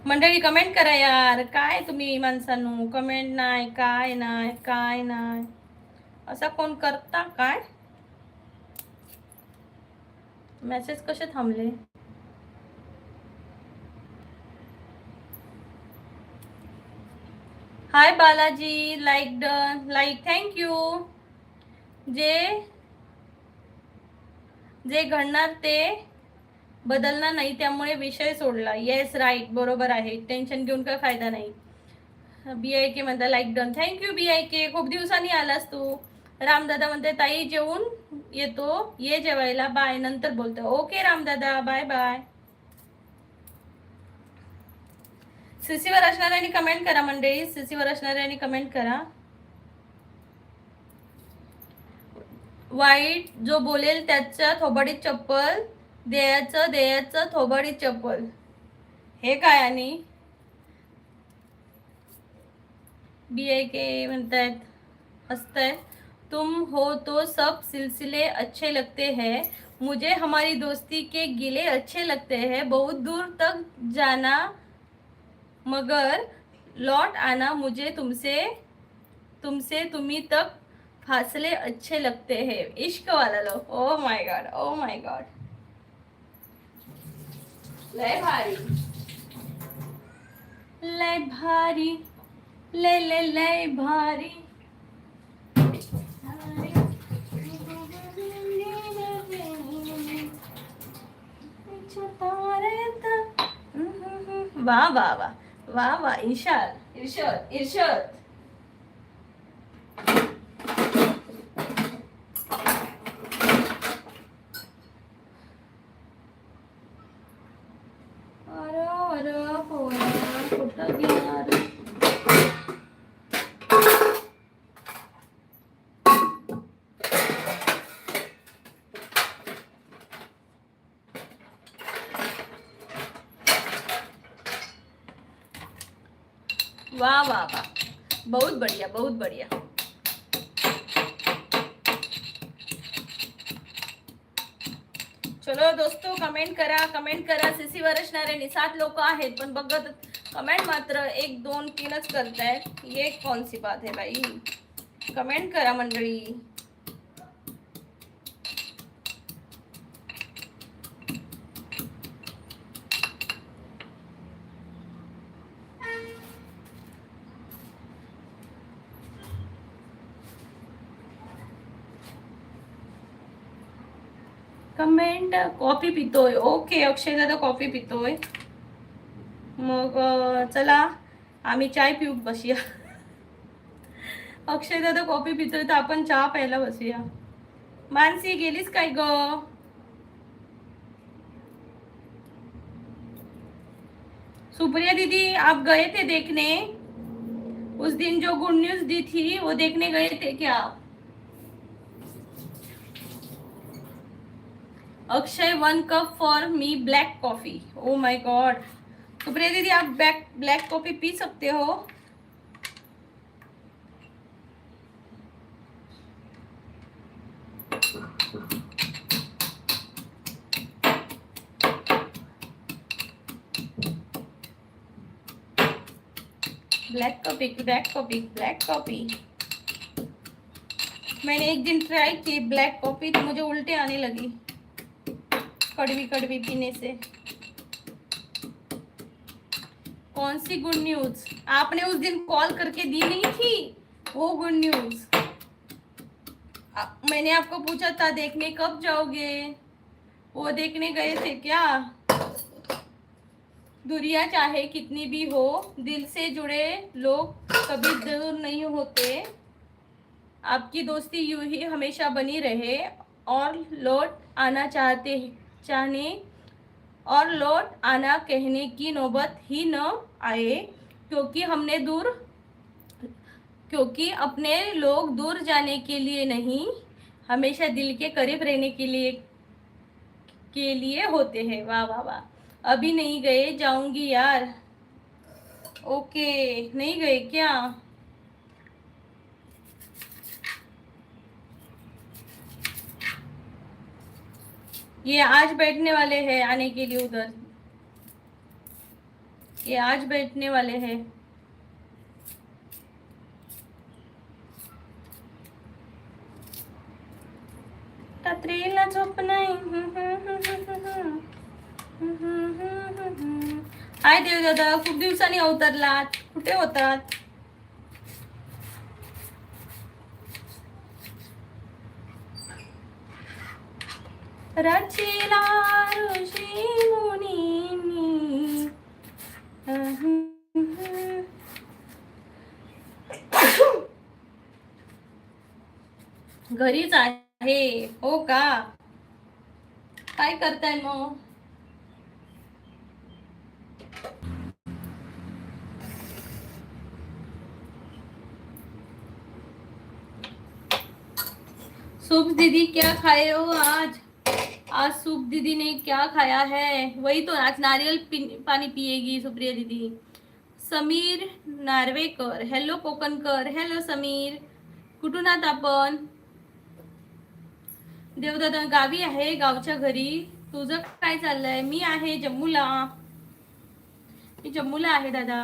मंडळी कमेंट करा यार, काय तुम्ही माणसांनो कमेंट नाही, काय नाही काय नाही, असा कोण करता काय. मेसेज कसे थांबले. Hi Balaji, like done, like thank you. जे घडणार ते बदलणार नाही, त्यामुळे विषय सोडला. येस राईट बरोबर आहे, टेन्शन घेऊन काय फायदा नाही. BIK म्हणता लाईक डन. थँक्यू BIK, खूप दिवसांनी आलास तू. रामदादा म्हणते ताई जेवून येतो, ये जेवायला, बाय, नंतर बोलतो. Okay Ramdada, bye bye. सीसीवर असणाऱ्यांनी कमेंट करा मंडळी, सीसीवर असणाऱ्यांनी कमेंट करा. वाईट जो बोलेल त्याच्या थोबाडीत चप्पल, द्यायचं थोबाडीत चप्पल. हे काय? आणि BIK म्हणतायत, हसताय. तुम हो तो सब सिलसिले अच्छे लगते हैं, मुझे हमारी दोस्ती के गिले अच्छे लगते हैं, बहुत दूर तक जाना मगर लौट आना, मुझे तुमसे तुम्ही तक फासले अच्छे लगते हैं. इश्क वाला low. O my God, O my God, लय भारी, लय भारी, लय भारी. वाह वाह वाह वाह वाह. इर्षद. अरे पोरा कुठं गेला रे? वाह वाह वाह, बहुत बढ़िया, बहुत बढ़िया. चलो दोस्तों, कमेंट करा. सीसीवर असणारे 7 लोक आहेत, पण बघत कमेंट मात्र 1 2 3च करतायत. ये कौन सी बात है भाई? कमेंट करा मंडळी. कमेंट. कॉफी पितोय. ओके अक्षय दादा कॉफी पितोय. मग चला आम्ही चाय पिऊ बसूया. अक्षय दादा कॉफी पितोय तर आपण चहा प्यायला बसूया. मानसी गेलीस काय ग? सुप्रिया दीदी आप गए थे देखने, उस दिन जो गुड न्यूज दी थी वो देखने गए थे क्या? अक्षय 1 cup for me black coffee. O my god. Supriya दीदी आप ब्लैक कॉफी पी सकते हो? Black coffee. मैंने एक दिन ट्राई की ब्लैक कॉफी तो मुझे उल्टे आने लगी कड़वी पीने से. कौन सी गुड न्यूज? आपने उस दिन कॉल करके दी नहीं थी वो गुड न्यूज. मैंने आपको पूछा था देखने कब जाओगे, वो देखने गए थे क्या? दुनिया चाहे कितनी भी हो, दिल से जुड़े लोग कभी दूर नहीं होते. आपकी दोस्ती यूं ही हमेशा बनी रहे और लौट आना कहने की नौबत ही न आए, क्योंकि अपने लोग दूर जाने के लिए नहीं, हमेशा दिल के करीब रहने के लिए होते हैं. वाह वाह वाह. अभी नहीं गए, जाऊंगी यार. ओके नहीं गए क्या? ये आज बैठने वाले हैं आने के लिए उधर. ये आज बैठने वाले हैं. रात्रीला झोप नाही. हाय देवदादा, खूप दिवसांनी अवतरलात, कुठे होतात? रचिला ऋषी मुनींनी. घरीच आहे. हो का? काय करताय मग? सूप दीदी क्या खाए हो आज? आज सूप दीदी ने क्या खाया है? वही तो, आज नारियल पाणी पिएगी सुप्रिया दीदी. समीर नार्वेकर, हॅलो कोकणकर. हॅलो समीर, कुठून आहात आपण? देवदादा गावी आहे, गावच्या घरी. तुझं काय चाललंय? मी आहे जम्मूला. मी जम्मूला आहे दादा.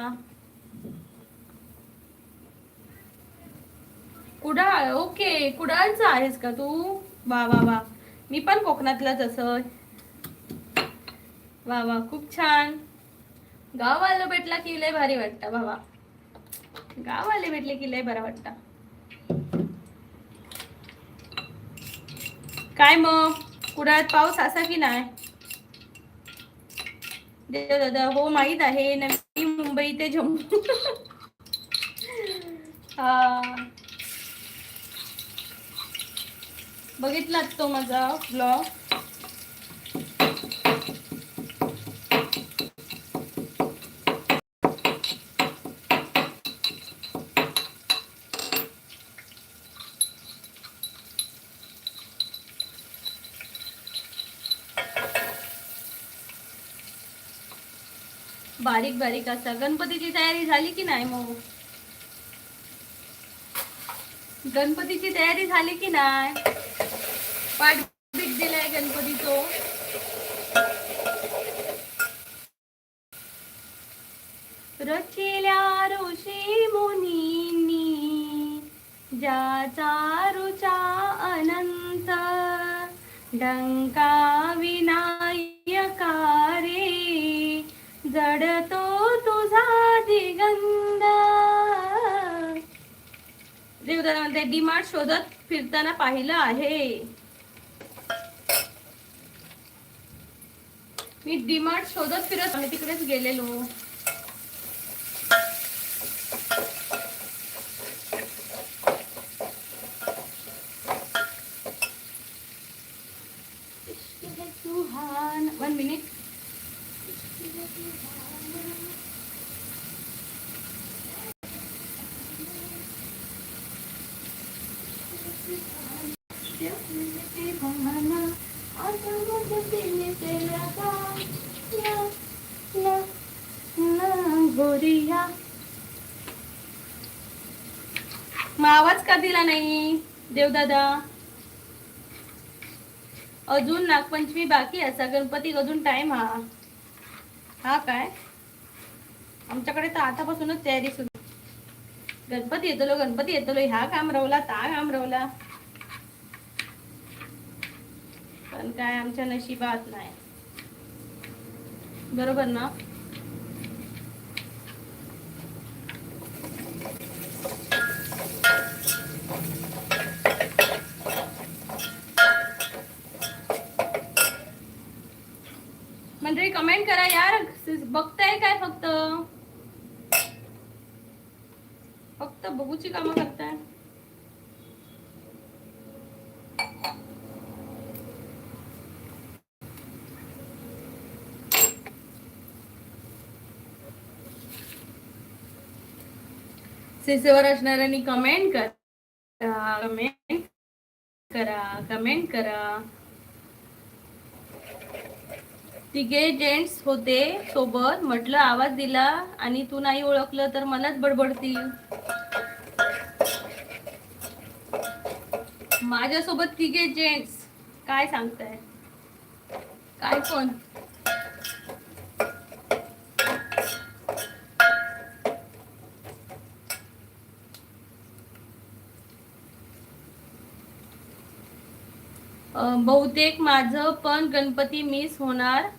कुडाळ, ओके. कुडाळचा आहेस का तू? वा वा वा. मी पण कोकणातलाच असं. वा वा, खूप छान. गाववाला भेटला की लय भारी वाटतं बाबा. गाववाले भेटले की लय बरं वाटतं. काय मग कुडाळात पाऊस असा की नाही? देव दादा, हो माहित आहे. नवी मुंबई ते जम्मू. हा, बघितलात तो माझा ब्लॉग? बारीक बारीक असा. गणपतीची तयारी झाली की नाही मग? गणपतीची तयारी झाली की नाही? पाठ बीट दिलाय गणपतीचो. रचिल्या ऋषी मुनींनी ज्याचा रुचा अनंत, डंका विनायकारे जडतो तुझा दिगंध. देवदादा म्हणते डीमार्ट शोधत फिरताना पाहिलं आहे. मी डीमार्ट शोधत फिरत आम्ही तिकडेच गेलेलो. One minute. गोरिया, मग आवाज का दिला नाही देवदादा? अजून नागपंचमी बाकी असा, गणपती अजून टाइम. हा काय? आमच्याकडे तर आतापासूनच तयारी सुरू. गणपती येतलो, गणपती येतलो. ह्या काम रवला, ता काम रवला, पण काय आमच्या नशिबात नाही. बरोबर ना? मंडळी कमेंट करा यार. बघताय काय? फक्त बघूची कामं करताय. सीसीवर असणाऱ्यांनी कमेंट करा, कमेंट करा, कमेंट करा. तिघे जेंट्स होते सोबत. म्हटलं आवाज दिला आणि तू नाही ओळखलं तर मलाच बडबडतील. माझ्यासोबत तिघे जेंट्स. काय सांगताय? काय कोण? बहुतेक माझं पण गणपती मिस होणार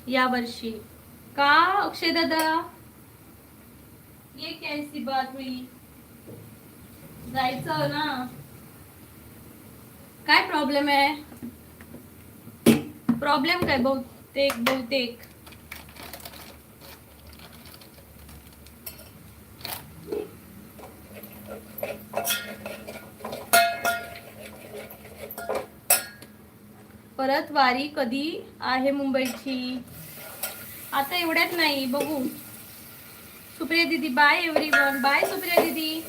या वर्षी. का अक्षय दादा? ये कैसी बात हुई? जायचं ना. काय प्रॉब्लेम आहे? प्रॉब्लेम काय? बहुतेक परत वारी कधी आहे मुंबईची? आता एवढ्यात नाही, बघू. सुप्रिया दीदी बाय एव्हरीवन. बाय सुप्रिया दीदी,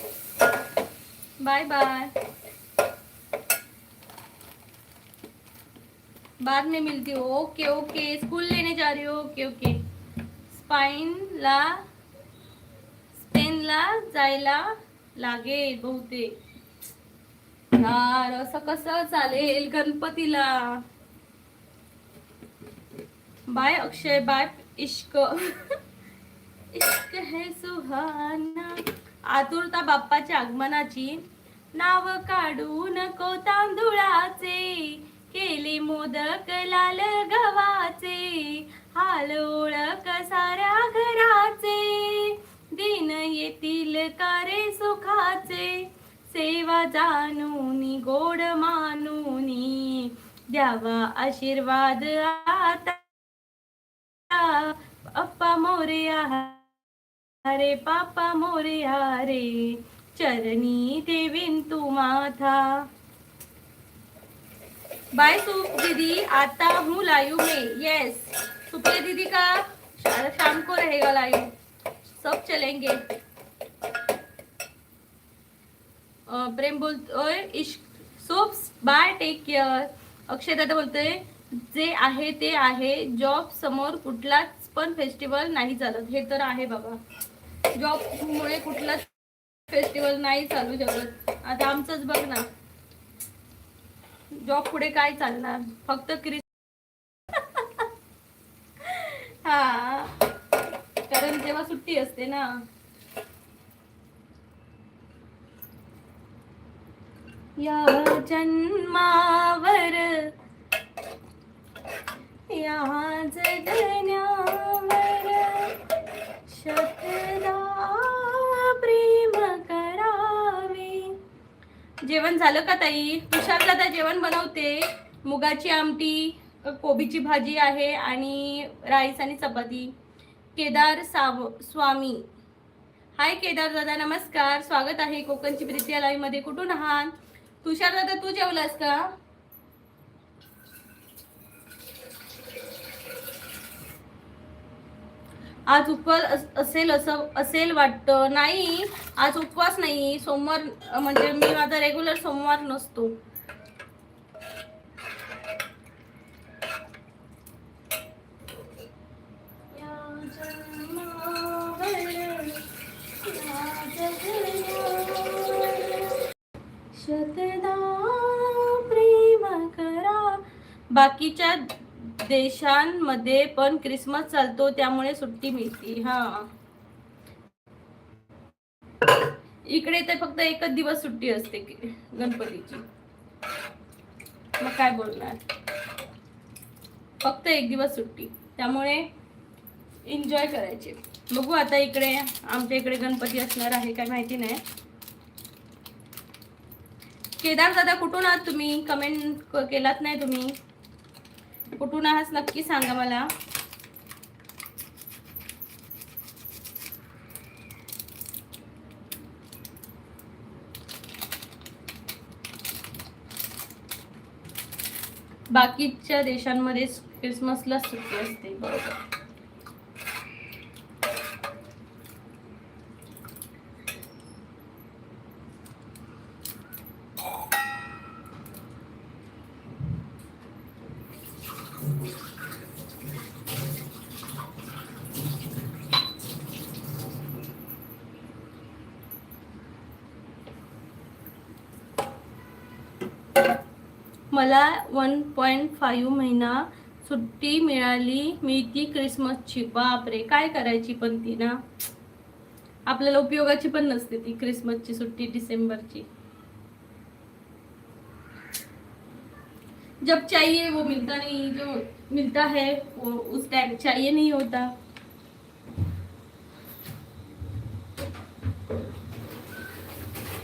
बाय बाय. बाद में मिलती हो. Okay okay. स्कूल लेने जा रही हो. Okay okay. स्पेनला जायला लागेल बहुतेक. यार असं कसं चालेल गणपतीला? बाय अक्षय, बाय इश्क. इश्क है सुहाना. आतुरता बाप्पाच्या आगमनाची. नाव काढू नको तांदुळाचे, केले मोदक लाल गव्हाचे, हाल ओळख साऱ्या घराचे, दिन येतील कारे सुखाचे, सेवा जाणूनी गोड मानूनी, द्यावा आशीर्वाद आता अप्पा मोरया रे, पापा मोरया रे, चरणी देवीन तू माथा. बाय सुप दीदी, आता हूँ लाइव में. यस सुप्रिया दीदी का शाम को रहेगा लाइव, सब चलेंगे. प्रेम बोलतोय Ishq soaps. Bye take care. Akshay दादा बोलतोय जे आहे ते आहे, जॉब समोर कुठलाच पण फेस्टिवल नाही चालत. हे तर आहे बाबा, जॉब मुळे कुठलाच फेस्टिवल नाही चालू शकत. आता आमचंच बघ ना, जॉब पुढे काय चालणार, फक्त हा, कारण जेव्हा सुट्टी असते ना. या जन्मावर या जगण्यावर शतदा प्रेम करावे. जेवण झालं का ताई? तुषार दादा जेवण बनवते. मुगाची आमटी, कोबीची भाजी आहे आणि राईस आणि चपाती. केदार स्वामी, हाय केदार दादा, नमस्कार, स्वागत आहे कोकणची प्रीती लाईव्ह मध्ये. कुठून आहात? तुषार दादा तू जेवलास का? आज उपवास असेल वाटतं. नाही आज उपवास नाही, सोमवार म्हणजे मी माझा रेग्युलर सोमवार नसतो. शतदा प्रेम करा. बाकीच्या देशांमध्ये पण क्रिसमस चालतो त्यामुळे सुट्टी मिळते. हा, इकडे तर फक्त एकच दिवस सुट्टी असते गणपतीची. मग काय बोलणार, फक्त एक दिवस सुट्टी, त्यामुळे एन्जॉय करायचे. बघू आता इकडे आमच्या इकडे गणपती असणार आहे काय माहिती नाही. केदार दादा कुठून आहात तुम्ही? कमेंट केलात नाही तुम्ही. कुठून आहात नक्की सांगा मला. बाकीच्या देशांमध्ये क्रिसमसला सुट्टी असते. बरोबर. मला 1.5 महिना सुट्टी मिळती क्रिसमसची. बापरे, काय करायची पण ती ना, आपल्याला उपयोगाची पण नसते ती क्रिसमसची सुट्टी डिसेंबरची. जब चाहिए वो मिलता नहीं, जो मिलता है वो उस टाइम चाहिए नहीं होता.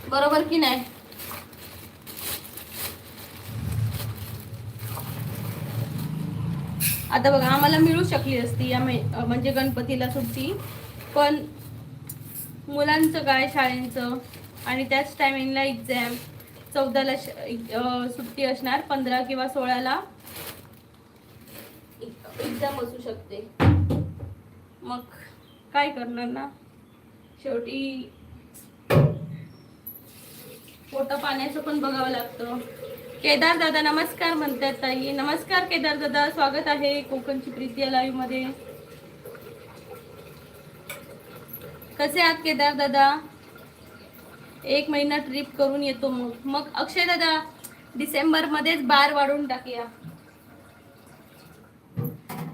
बरोबर की नाही? आता बघा, आम्हाला मिळू शकली असती या म्हणजे गणपतीला सुट्टी, पण मुलांचं काय शाळेंचं, आणि त्याच टायमिंगला एक्झाम. 14ला सुट्टी असणार, 15 किंवा 16ला एक्झाम असू शकते, मग काय करणार ना, शेवटी पोटा पाण्याचं पण बघावं लागतं. केदार दादा नमस्कार म्हणतात ताई. नमस्कार केदार दादा, स्वागत आहे कोकणची प्रीती या लाईव्ह मध्ये. कसे आहात केदार दादा? 1 महिना ट्रिप करून येतो. मग अक्षय दादा डिसेंबर मध्येच बार वाढून टाकूया,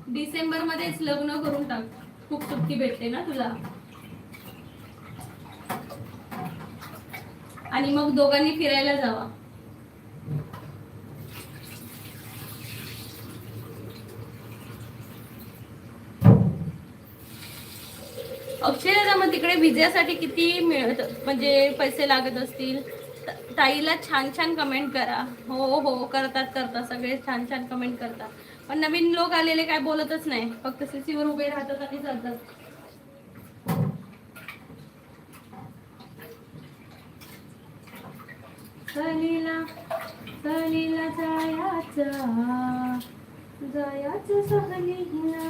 डिसेंबर मध्येच लग्न करून टाक, खूप सुट्टी भेटते ना तुला. आणि मग दोघांनी फिरायला जावा. अक्षय दादा मग तिकडे विजेसाठी किती मिळत, म्हणजे पैसे लागत असतील? ताईला छान छान कमेंट करा. हो हो करतात सगळे छान छान कमेंट करतात, पण नवीन लोक आलेले काय बोलतच नाही, फक्त सीसीवर उभे राहतात आणि जातात. सहलीला सहलीला जायचं सहलीला.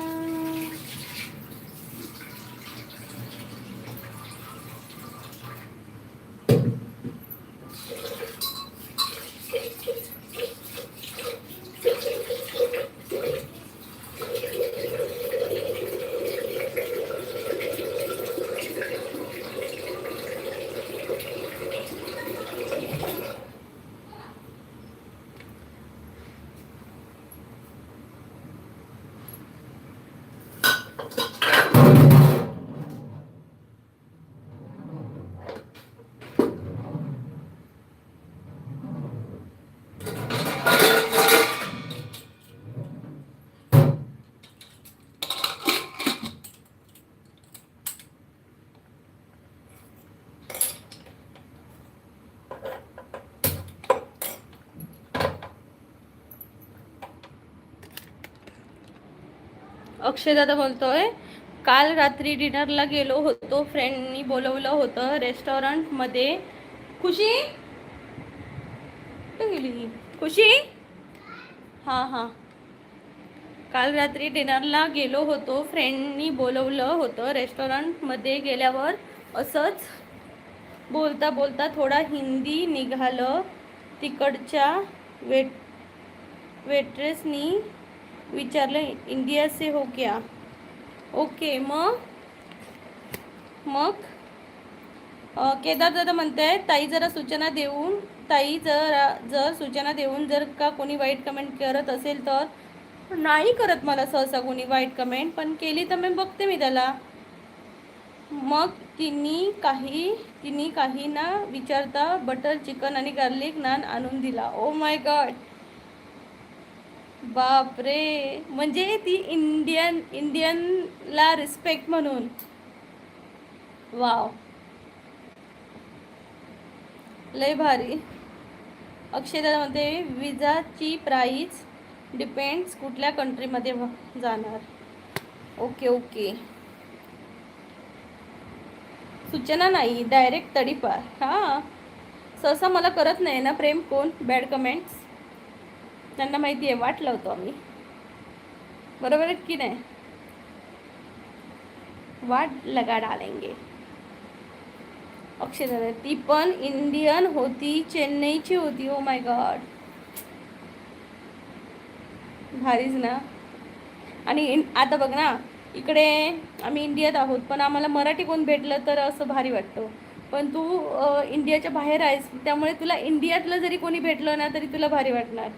अक्षय दादा बोलतोय, काल रात्री डिनरला गेलो होतो, फ्रेंडनी बोलवलं होतं रेस्टॉरंट मध्ये. खुशी गेली, खुशी हां काल रात्री डिनरला गेलो होतो, फ्रेंडनी बोलवलं होतं रेस्टॉरंट मध्ये. गेल्यावर असंच बोलता बोलता थोडा हिंदी निघालं. तिकडच्या वेट्रेसनी विचारलं, इंडिया से हो क्या? ओके. मग केदार दादा म्हणताय, ताई जरा सूचना देऊन, ताई जर सूचना देऊन जर का कोणी वाईट कमेंट करत असेल तर. नाही करत मला सहसा कोणी वाईट कमेंट, पण केली तर मी बघते मी त्याला. मग तिनी काही ना विचारता बटर चिकन आणि गार्लिक नान आणून दिला. ओ माय गॉड, बापरे, म्हणजे ती इंडियनला रिस्पेक्ट म्हणून. वाव, लय भारी. अक्षयदादा म्हणते, विजाची प्राइस डिपेंड्स कुठल्या कंट्रीमध्ये जाणार. ओके. सूचना नाही, डायरेक्ट तडीपार. हां, सहसा मला करत नाही ना प्रेम कोण बॅड कमेंट्स, त्यांना माहिती आहे, वाट लावतो आम्ही, बरोबर आहे की नाही? वाट लगा डालेंगे. अक्षय दादा, ती पण इंडियन होती, चेन्नईची होती. ओ माय गॉड, भारीच ना. आणि आता बघ ना, इकडे आम्ही इंडियात आहोत, पण आम्हाला मराठी कोण भेटलं तर असं भारी वाटतं. पण तू इंडियाच्या बाहेर आहेस, त्यामुळे तुला इंडियातलं जरी कोणी भेटलं ना तरी तुला भारी वाटणार.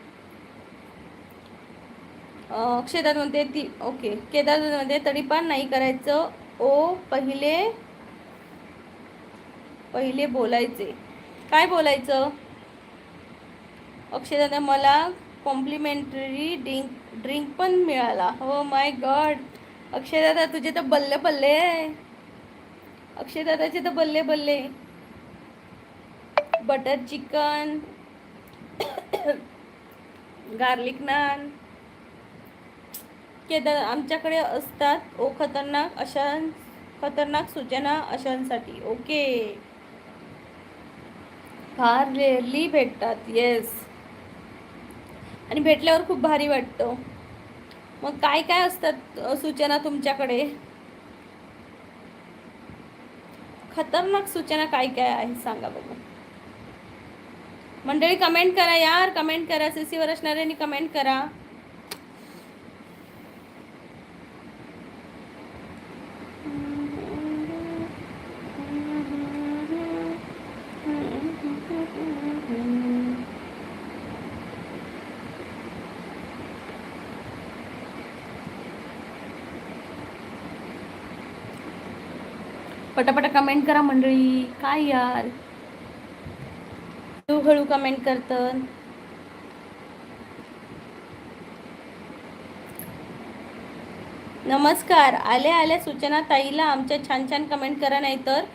अक्षयदात म्हणते ती ओके. केदारनाथ म्हणते, तडीपार नाही करायचं ओ, पहिले बोलायचे. काय बोलायचं? अक्षयदादा, मला कॉम्प्लिमेंटरी ड्रिंक पण मिळाला. हो माय गॉड, अक्षयदादा तुझे तर बल्ले बल्ले आहे. अक्षयदादाचे तर बल्ले बल्ले. Butter chicken, garlic naan. Kedar, आमच्याकडे असतात ओ खतरनाक सूचना अशांसाठी. ओके, फार रेअरली भेटतात. येस, आणि भेटल्यावर खूप भारी वाटतं. मग काय काय असतात सूचना तुमच्याकडे? खतरनाक सूचना काय काय आहे सांगा बघू. मंडळी कमेंट करा यार, कमेंट करा. सीसीवर असणाऱ्यांनी कमेंट करा. पटापटा कमेंट करा मंडळी. काय यार हळू कमेंट करतात. नमस्कार. आल्या आल्या सूचना ताईला आमच्या छान छान कमेंट करा, नाही तर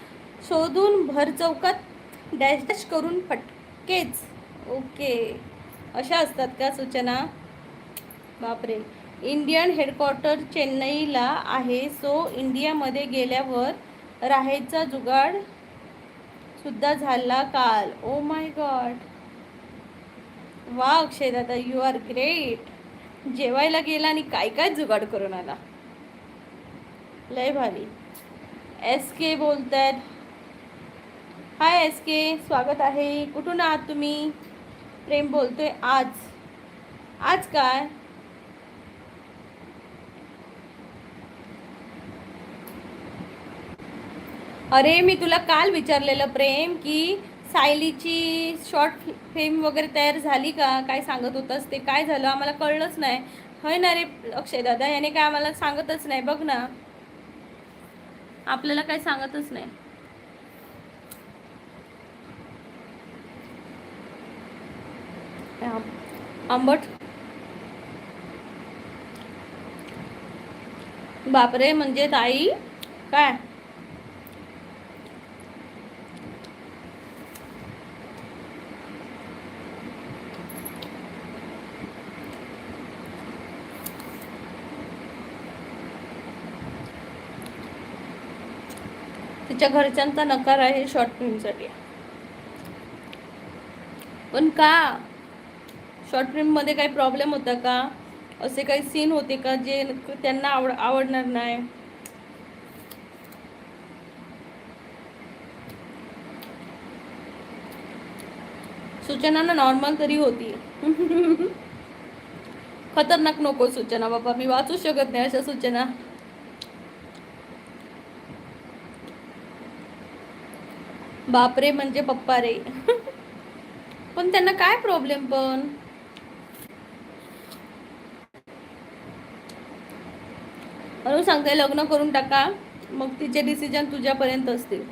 शोधून भर चौकात डॅश डॅश करून फटकेच. ओके, अशा असतात का सूचना? बापरे. इंडियन हेडक्वार्टर चेन्नईला आहे, सो इंडियामध्ये गेल्यावर राहायचा जुगाड सुद्धा झाला काल. ओ माय गॉड. वा अक्षय दादा, यू आर ग्रेट. जेवायला गेला आणि काय काय जुगाड करून आला. लय भारी. एस के बोलतायत. हाय एस के, स्वागत आहे. कुठून आहात तुम्ही? प्रेम बोलतोय आज. आज काय? अरे मी तुला काल विचारलेलं प्रेम की सायलीची शॉर्ट फिल्म वगैरे तयार झाली का, काय सांगत होतस ते काय झालं? आम्हाला कळलंच नाही. होय ना रे अक्षय दादा, याने काय आम्हाला सांगतच नाही. बघ ना, आपल्याला काय सांगतच नाही. आंबट. बापरे, म्हणजे ताई काय? तिच्या घरच्यांचा नकार आहे शॉर्ट फिल्मसाठी. पण का? शॉर्ट फिल्ममध्ये काही प्रॉब्लेम होता का? असे काही सीन होते का जे त्यांना आवडणार नाही? सूचना नॉर्मल तरी होती. खतरनाक नको सूचना बाबा, मी वाचू शकत नाही अशा सूचना. बापरे म्हणजे पप्पा रे. पण त्यांना काय प्रॉब्लेम? पण म्हणून सांगते लग्न करून टाका, मग तिचे डिसिजन तुझ्यापर्यंत असतील.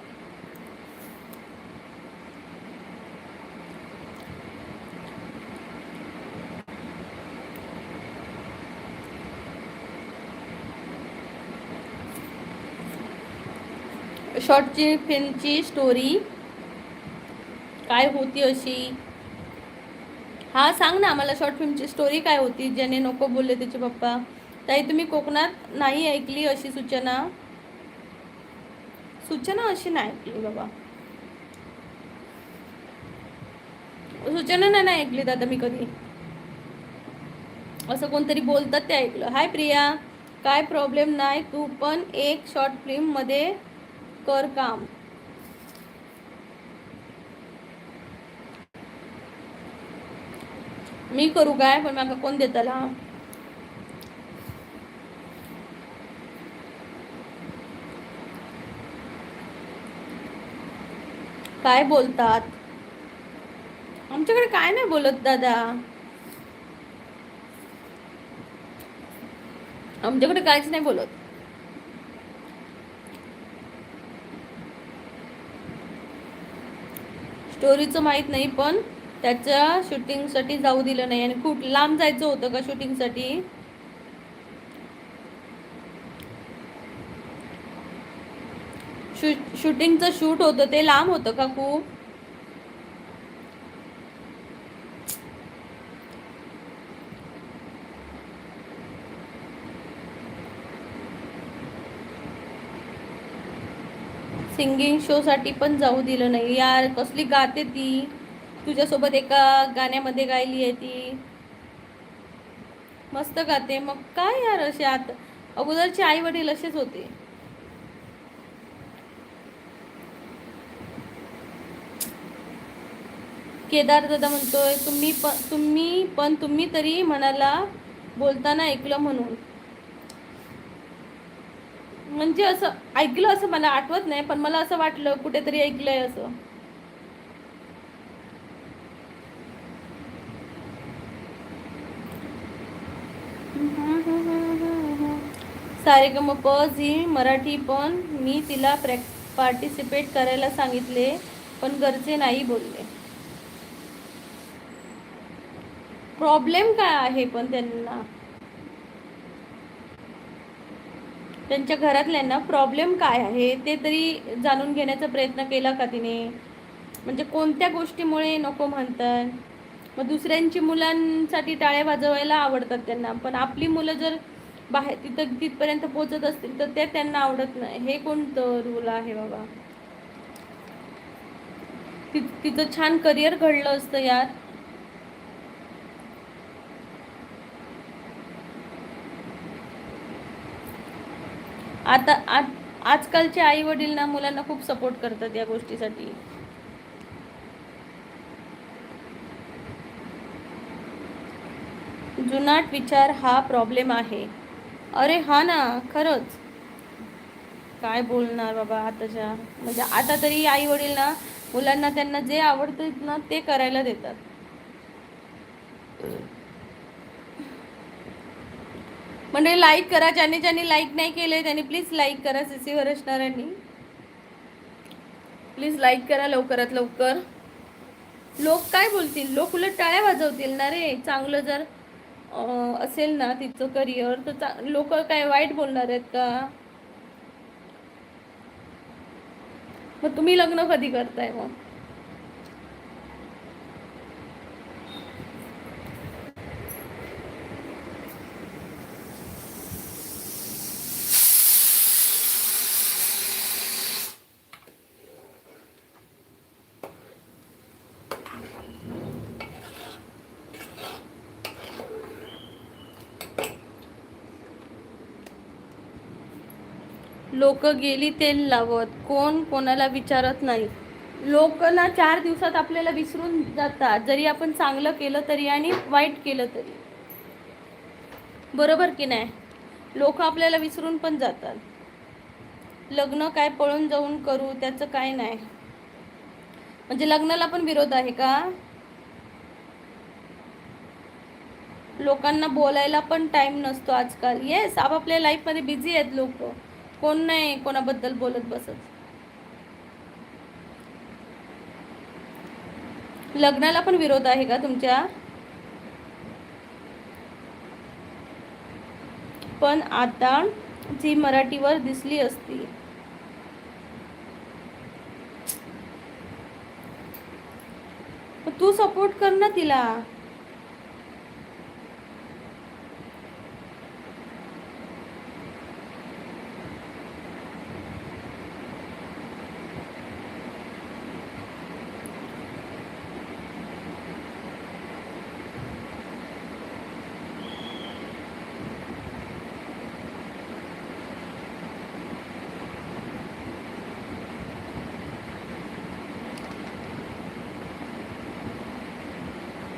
शॉर्टची फिल्मची स्टोरी काय होती अशी? हा सांग ना आम्हाला, शॉर्ट फिल्मची स्टोरी काय होती ज्याने नको बोलले त्याचे पप्पा? ताई तुम्ही कोकणात नाही ऐकली अशी सूचना? सूचना अशी नाही ऐकली बाबा. सूचना नाही ऐकली दादा मी कधी. असं कोणतरी बोलतात ते ऐकलं. हाय प्रिया, काय प्रॉब्लेम नाही, तू पण एक शॉर्ट फिल्म मध्ये कर काम. मी करू काय? पण मला कोण देताला? काय बोलतात? आमच्याकडे काय नाही बोलत दादा, आमच्याकडे काहीच नाही बोलत. स्टोरीचं माहीत नाही, पण त्याच्या शूटिंगसाठी जाऊ दिलं नाही. आणि खूप लांब जायचं होतं का शूटिंगसाठी? शूटिंगचं शूट होतं ते लांब होतं का खूप? सिंगिंग शोसाठी पण जाऊ दिलं नाही यार. कसली गाते ती, तुझ्यासोबत एका गाण्यामध्ये गायली आहे ती. मस्त गाते. मग काय यार, असे आता अगोदरचे आई वडील असेच होते. केदार दादा म्हणतोय तुम्ही तरी म्हणाला बोलताना ऐकलं म्हणून. म्हणजे असं ऐकलं असं मला आठवत नाही, पण मला असं वाटलं कुठेतरी ऐकलंय असं. सारेगमप झी मराठी पण मी तिला पार्टिसिपेट करायला सांगितले, पण घरचे नाही बोलले. प्रॉब्लेम काय आहे पण त्यांच्या घरातल्यांना प्रॉब्लेम काय आहे ते तरी जाणून घेण्याचा प्रयत्न केला का तिने? म्हणजे कोणत्या गोष्टीमुळे नको म्हणतात? मग दुसऱ्यांची मुलांसाठी टाळ्या वाजवायला आवडतात त्यांना, पण आपली मुलं जर बाहेर तिथपर्यंत पोहोचत असतील तर ते त्यांना आवडत नाही. हे कोणतं रूल आहे बाबा? तिचं छान करिअर घडलं असतं यार. आता आजकालचे आई वडील ना मुलांना खूप सपोर्ट करतात या गोष्टीसाठी. जुनाट विचार हा प्रॉब्लेम आहे. अरे हा ना, खरंच. काय बोलणार बाबा आताच्या, म्हणजे आता तरी आई वडील ना मुलांना त्यांना जे आवडतं ना ते करायला देतात. म्हणजे लाईक करा, ज्यांनी लाईक नाही केले त्यांनी प्लीज लाईक करा. सीसीवर असणाऱ्यांनी प्लीज लाईक करा लवकरात लवकर. लोक काय बोलतील? लोक उलट टाळ्या वाजवतील ना रे. चांगलं जर असेल ना तिचं करिअर तर लोक काय वाईट बोलणार आहेत का? मग तुम्ही लग्न कधी करताय मग? लोक गेली तेल लावत, कोण कोणाला विचारत नाही. लोक ना 4 दिवसात आपल्याला विसरून जातात, जरी आपण चांगलं केलं तरी आणि वाईट केलं तरी. बरोबर की नाही? लोक आपल्याला विसरून पण जातात. लग्न काय पळून जाऊन करू त्याचं काय नाही. म्हणजे लग्नाला पण विरोध आहे का? लोकांना बोलायला पण टाइम नसतो आजकाल. येस, आपापल्या लाईफमध्ये बिझी आहेत लोक. कोण नाही कोणाबद्दल बोलत बसत. लग्नाला पण विरोध आहे का तुमच्या? पण आता जी मराठीवर दिसली असती. तू सपोर्ट कर ना तिला.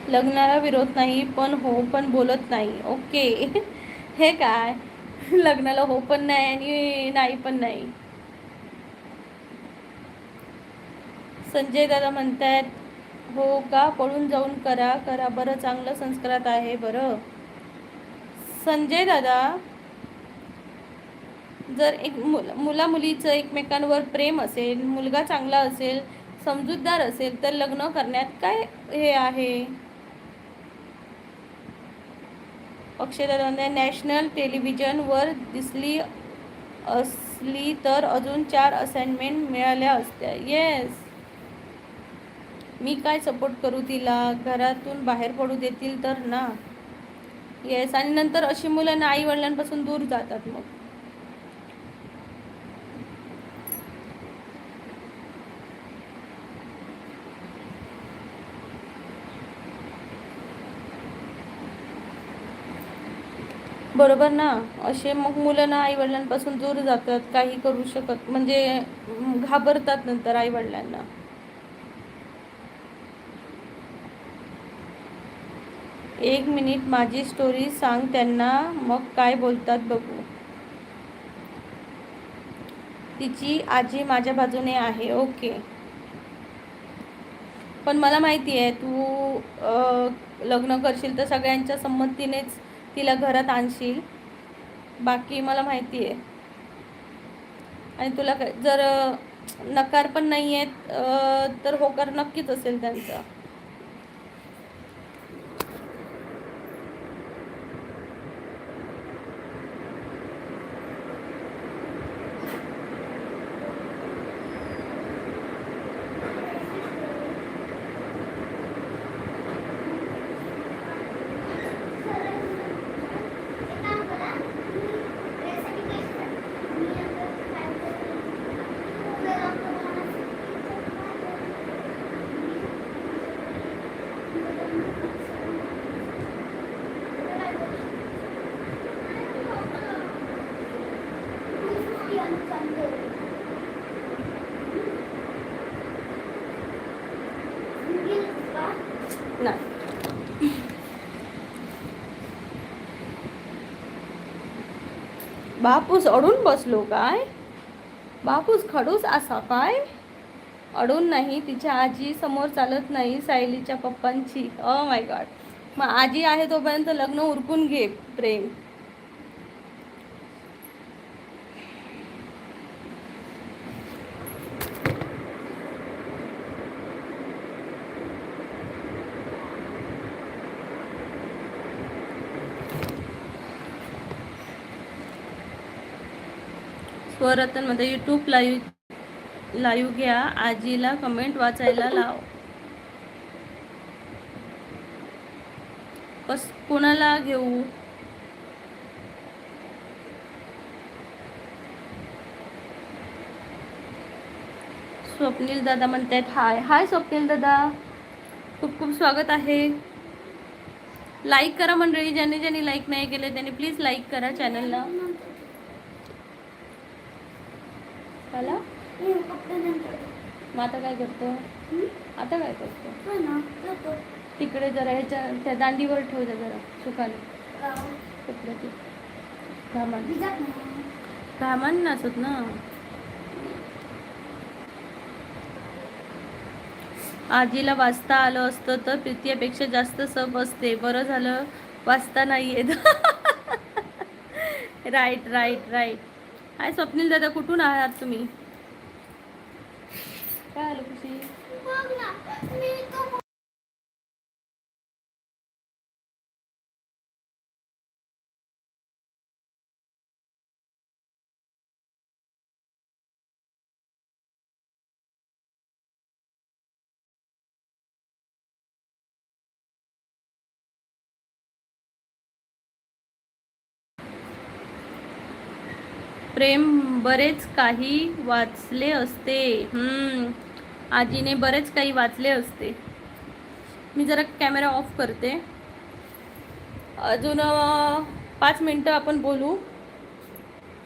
लग्नाला विरोध नाही, पण हो पण बोलत नाही. ओके. हे काय? लग्नाला हो पण नाही आणि नाही पण नाही. संजय दादा म्हणतायत हो का, पळून जाऊन करा करा बरं, चांगलं संस्कारात आहे बरं. संजय दादा, जर एक मुला मुलीचं एकमेकांवर प्रेम असेल, मुलगा चांगला असेल, समजूतदार असेल, तर लग्न करण्यात काय हे आहे? अक्षयदादा नॅशनल टेलिव्हिजनवर दिसली असली तर अजून 4 असाइनमेंट मिळाल्या असत्या. येस, मी काय सपोर्ट करू तिला? घरातून बाहेर पडू देतील तर ना. येस, आणि नंतर अशी मुलं ना आई वडिलांपासून दूर जातात. मग बरोबर ना. असे मग मुलं ना आईवडिलांपासून दूर जातात, काही करू शकत म्हणजे घाबरतात नंतर आईवडिलांना. एक मिनिट माझी स्टोरी सांग त्यांना, मग काय बोलतात बघू. तिची आजी माझ्या बाजूने आहे. ओके. पण मला माहिती आहे तू लग्न करशील तर सगळ्यांच्या संमतीनेच तिला घरात आणशील. बाकी मला माहिती आहे. आणि तुला जर नकार पण नाही आहेत तर होकार नक्कीच असेल त्यांचा. नाही. बापूस अडून बसलो काय? बापूस खडूस असा काय? अडून नाही. तिच्या आजी समोर चालत नाही सायलीच्या पप्पांची. Oh my god. मग आजी आहे तोपर्यंत लग्न उरकून घे प्रेम. स्वरतनमध्ये यूट्यूब लाईव्ह घ्या. आजीला कमेंट वाचायला लाव. कोणाला घेऊ? स्वप्नील दादा म्हणतात हाय. हाय स्वप्नील दादा, खूप खूप स्वागत आहे. लाईक करा मंडळी. ज्यांनी ज्यांनी लाईक नाही केले त्यांनी प्लीज लाईक करा चॅनलला. मला मग आता काय करतो? आता काय करतो? तिकडे जरा ह्याच्या त्या दांडीवर ठेव जा जरा सुकाने कपडे. ते घामान नसत ना. आजीला वाचता आलं असतं तर प्रीतीपेक्षा जास्त सब असते. बरं झालं वाचता नाही येत. Right right right. Hi Swapnil दादा, कुठून आहात तुम्ही? काय आलं खुशी? प्रेम बरेच काही वाचले असते. आजीने बरेच काही वाचले असते. मी जरा कॅमेरा ऑफ करते. अजून 5 मिनटं आपण बोलू.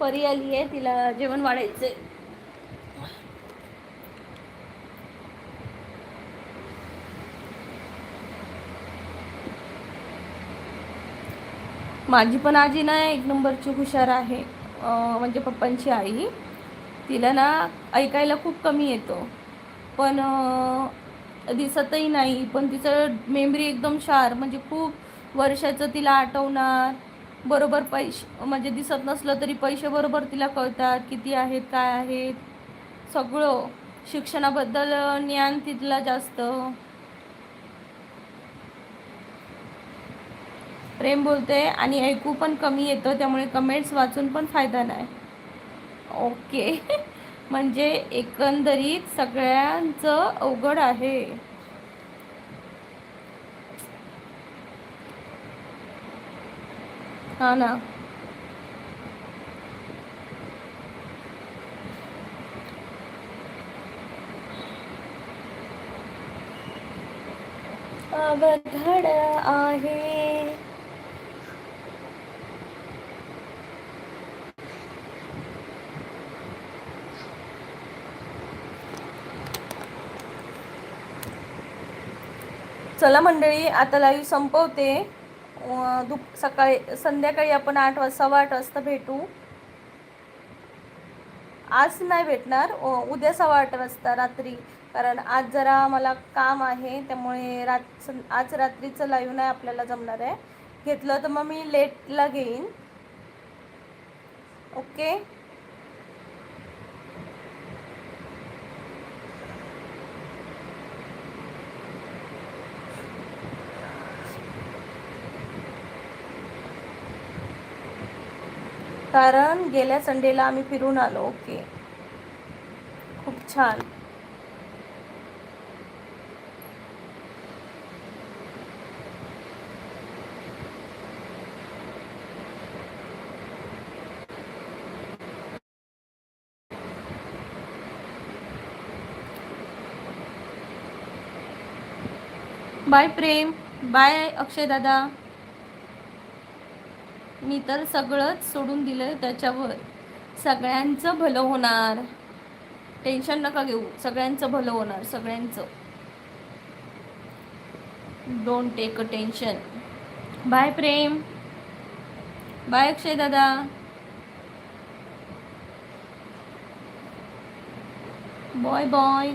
परी आली आहे, तिला जेवण वाढायचे. माझी पण आजी ना एक नंबरची हुशार आहे. म्हणजे पप्पांची आई. तिला ना ऐकायला खूप कमी येतो, पण दिसतही नाही. पण तिचं मेमरी एकदम शार्प. म्हणजे खूप वर्षाचं तिला आठवणार. बरोबर पैसे म्हणजे दिसत नसलं तरी पैसे बरोबर तिला कळतात, किती आहेत काय आहेत सगळं. शिक्षणाबद्दल ज्ञान तिथला जास्त. प्रेम बोलते आणि ऐकू पण कमी येतं, त्यामुळे कमेंट्स वाचून पण फायदा नाही. ओके. म्हणजे एकंदरीत सगळ्यांचं अवघड आहे. हा ना. अवघड आहे. चला मंडळी, आता लाईव्ह संपवते. संध्याकाळी आपण 8:15 वाजता भेटू. आज नाही भेटणार, उद्या 8:15 वाजता रात्री, कारण आज जरा मला काम आहे, त्यामुळे आज रात्रीचं लाईव्ह नाही आपल्याला जमणार आहे. घेतलं तर मग मी लेटला घेईन. ओके. कारण गेल्या संडेला आम्ही फिरून आलो. ओके, खूप छान. बाय प्रेम, बाय अक्षय दादा. मी तर सगळंच सोडून दिलं त्याच्यावर. सगळ्यांचं भलं होणार, टेन्शन नका घेऊ. सगळ्यांचं भलं होणार, सगळ्यांचं. Don't take a tension. Bye Prem, bye Akshay दादा. Bye bye.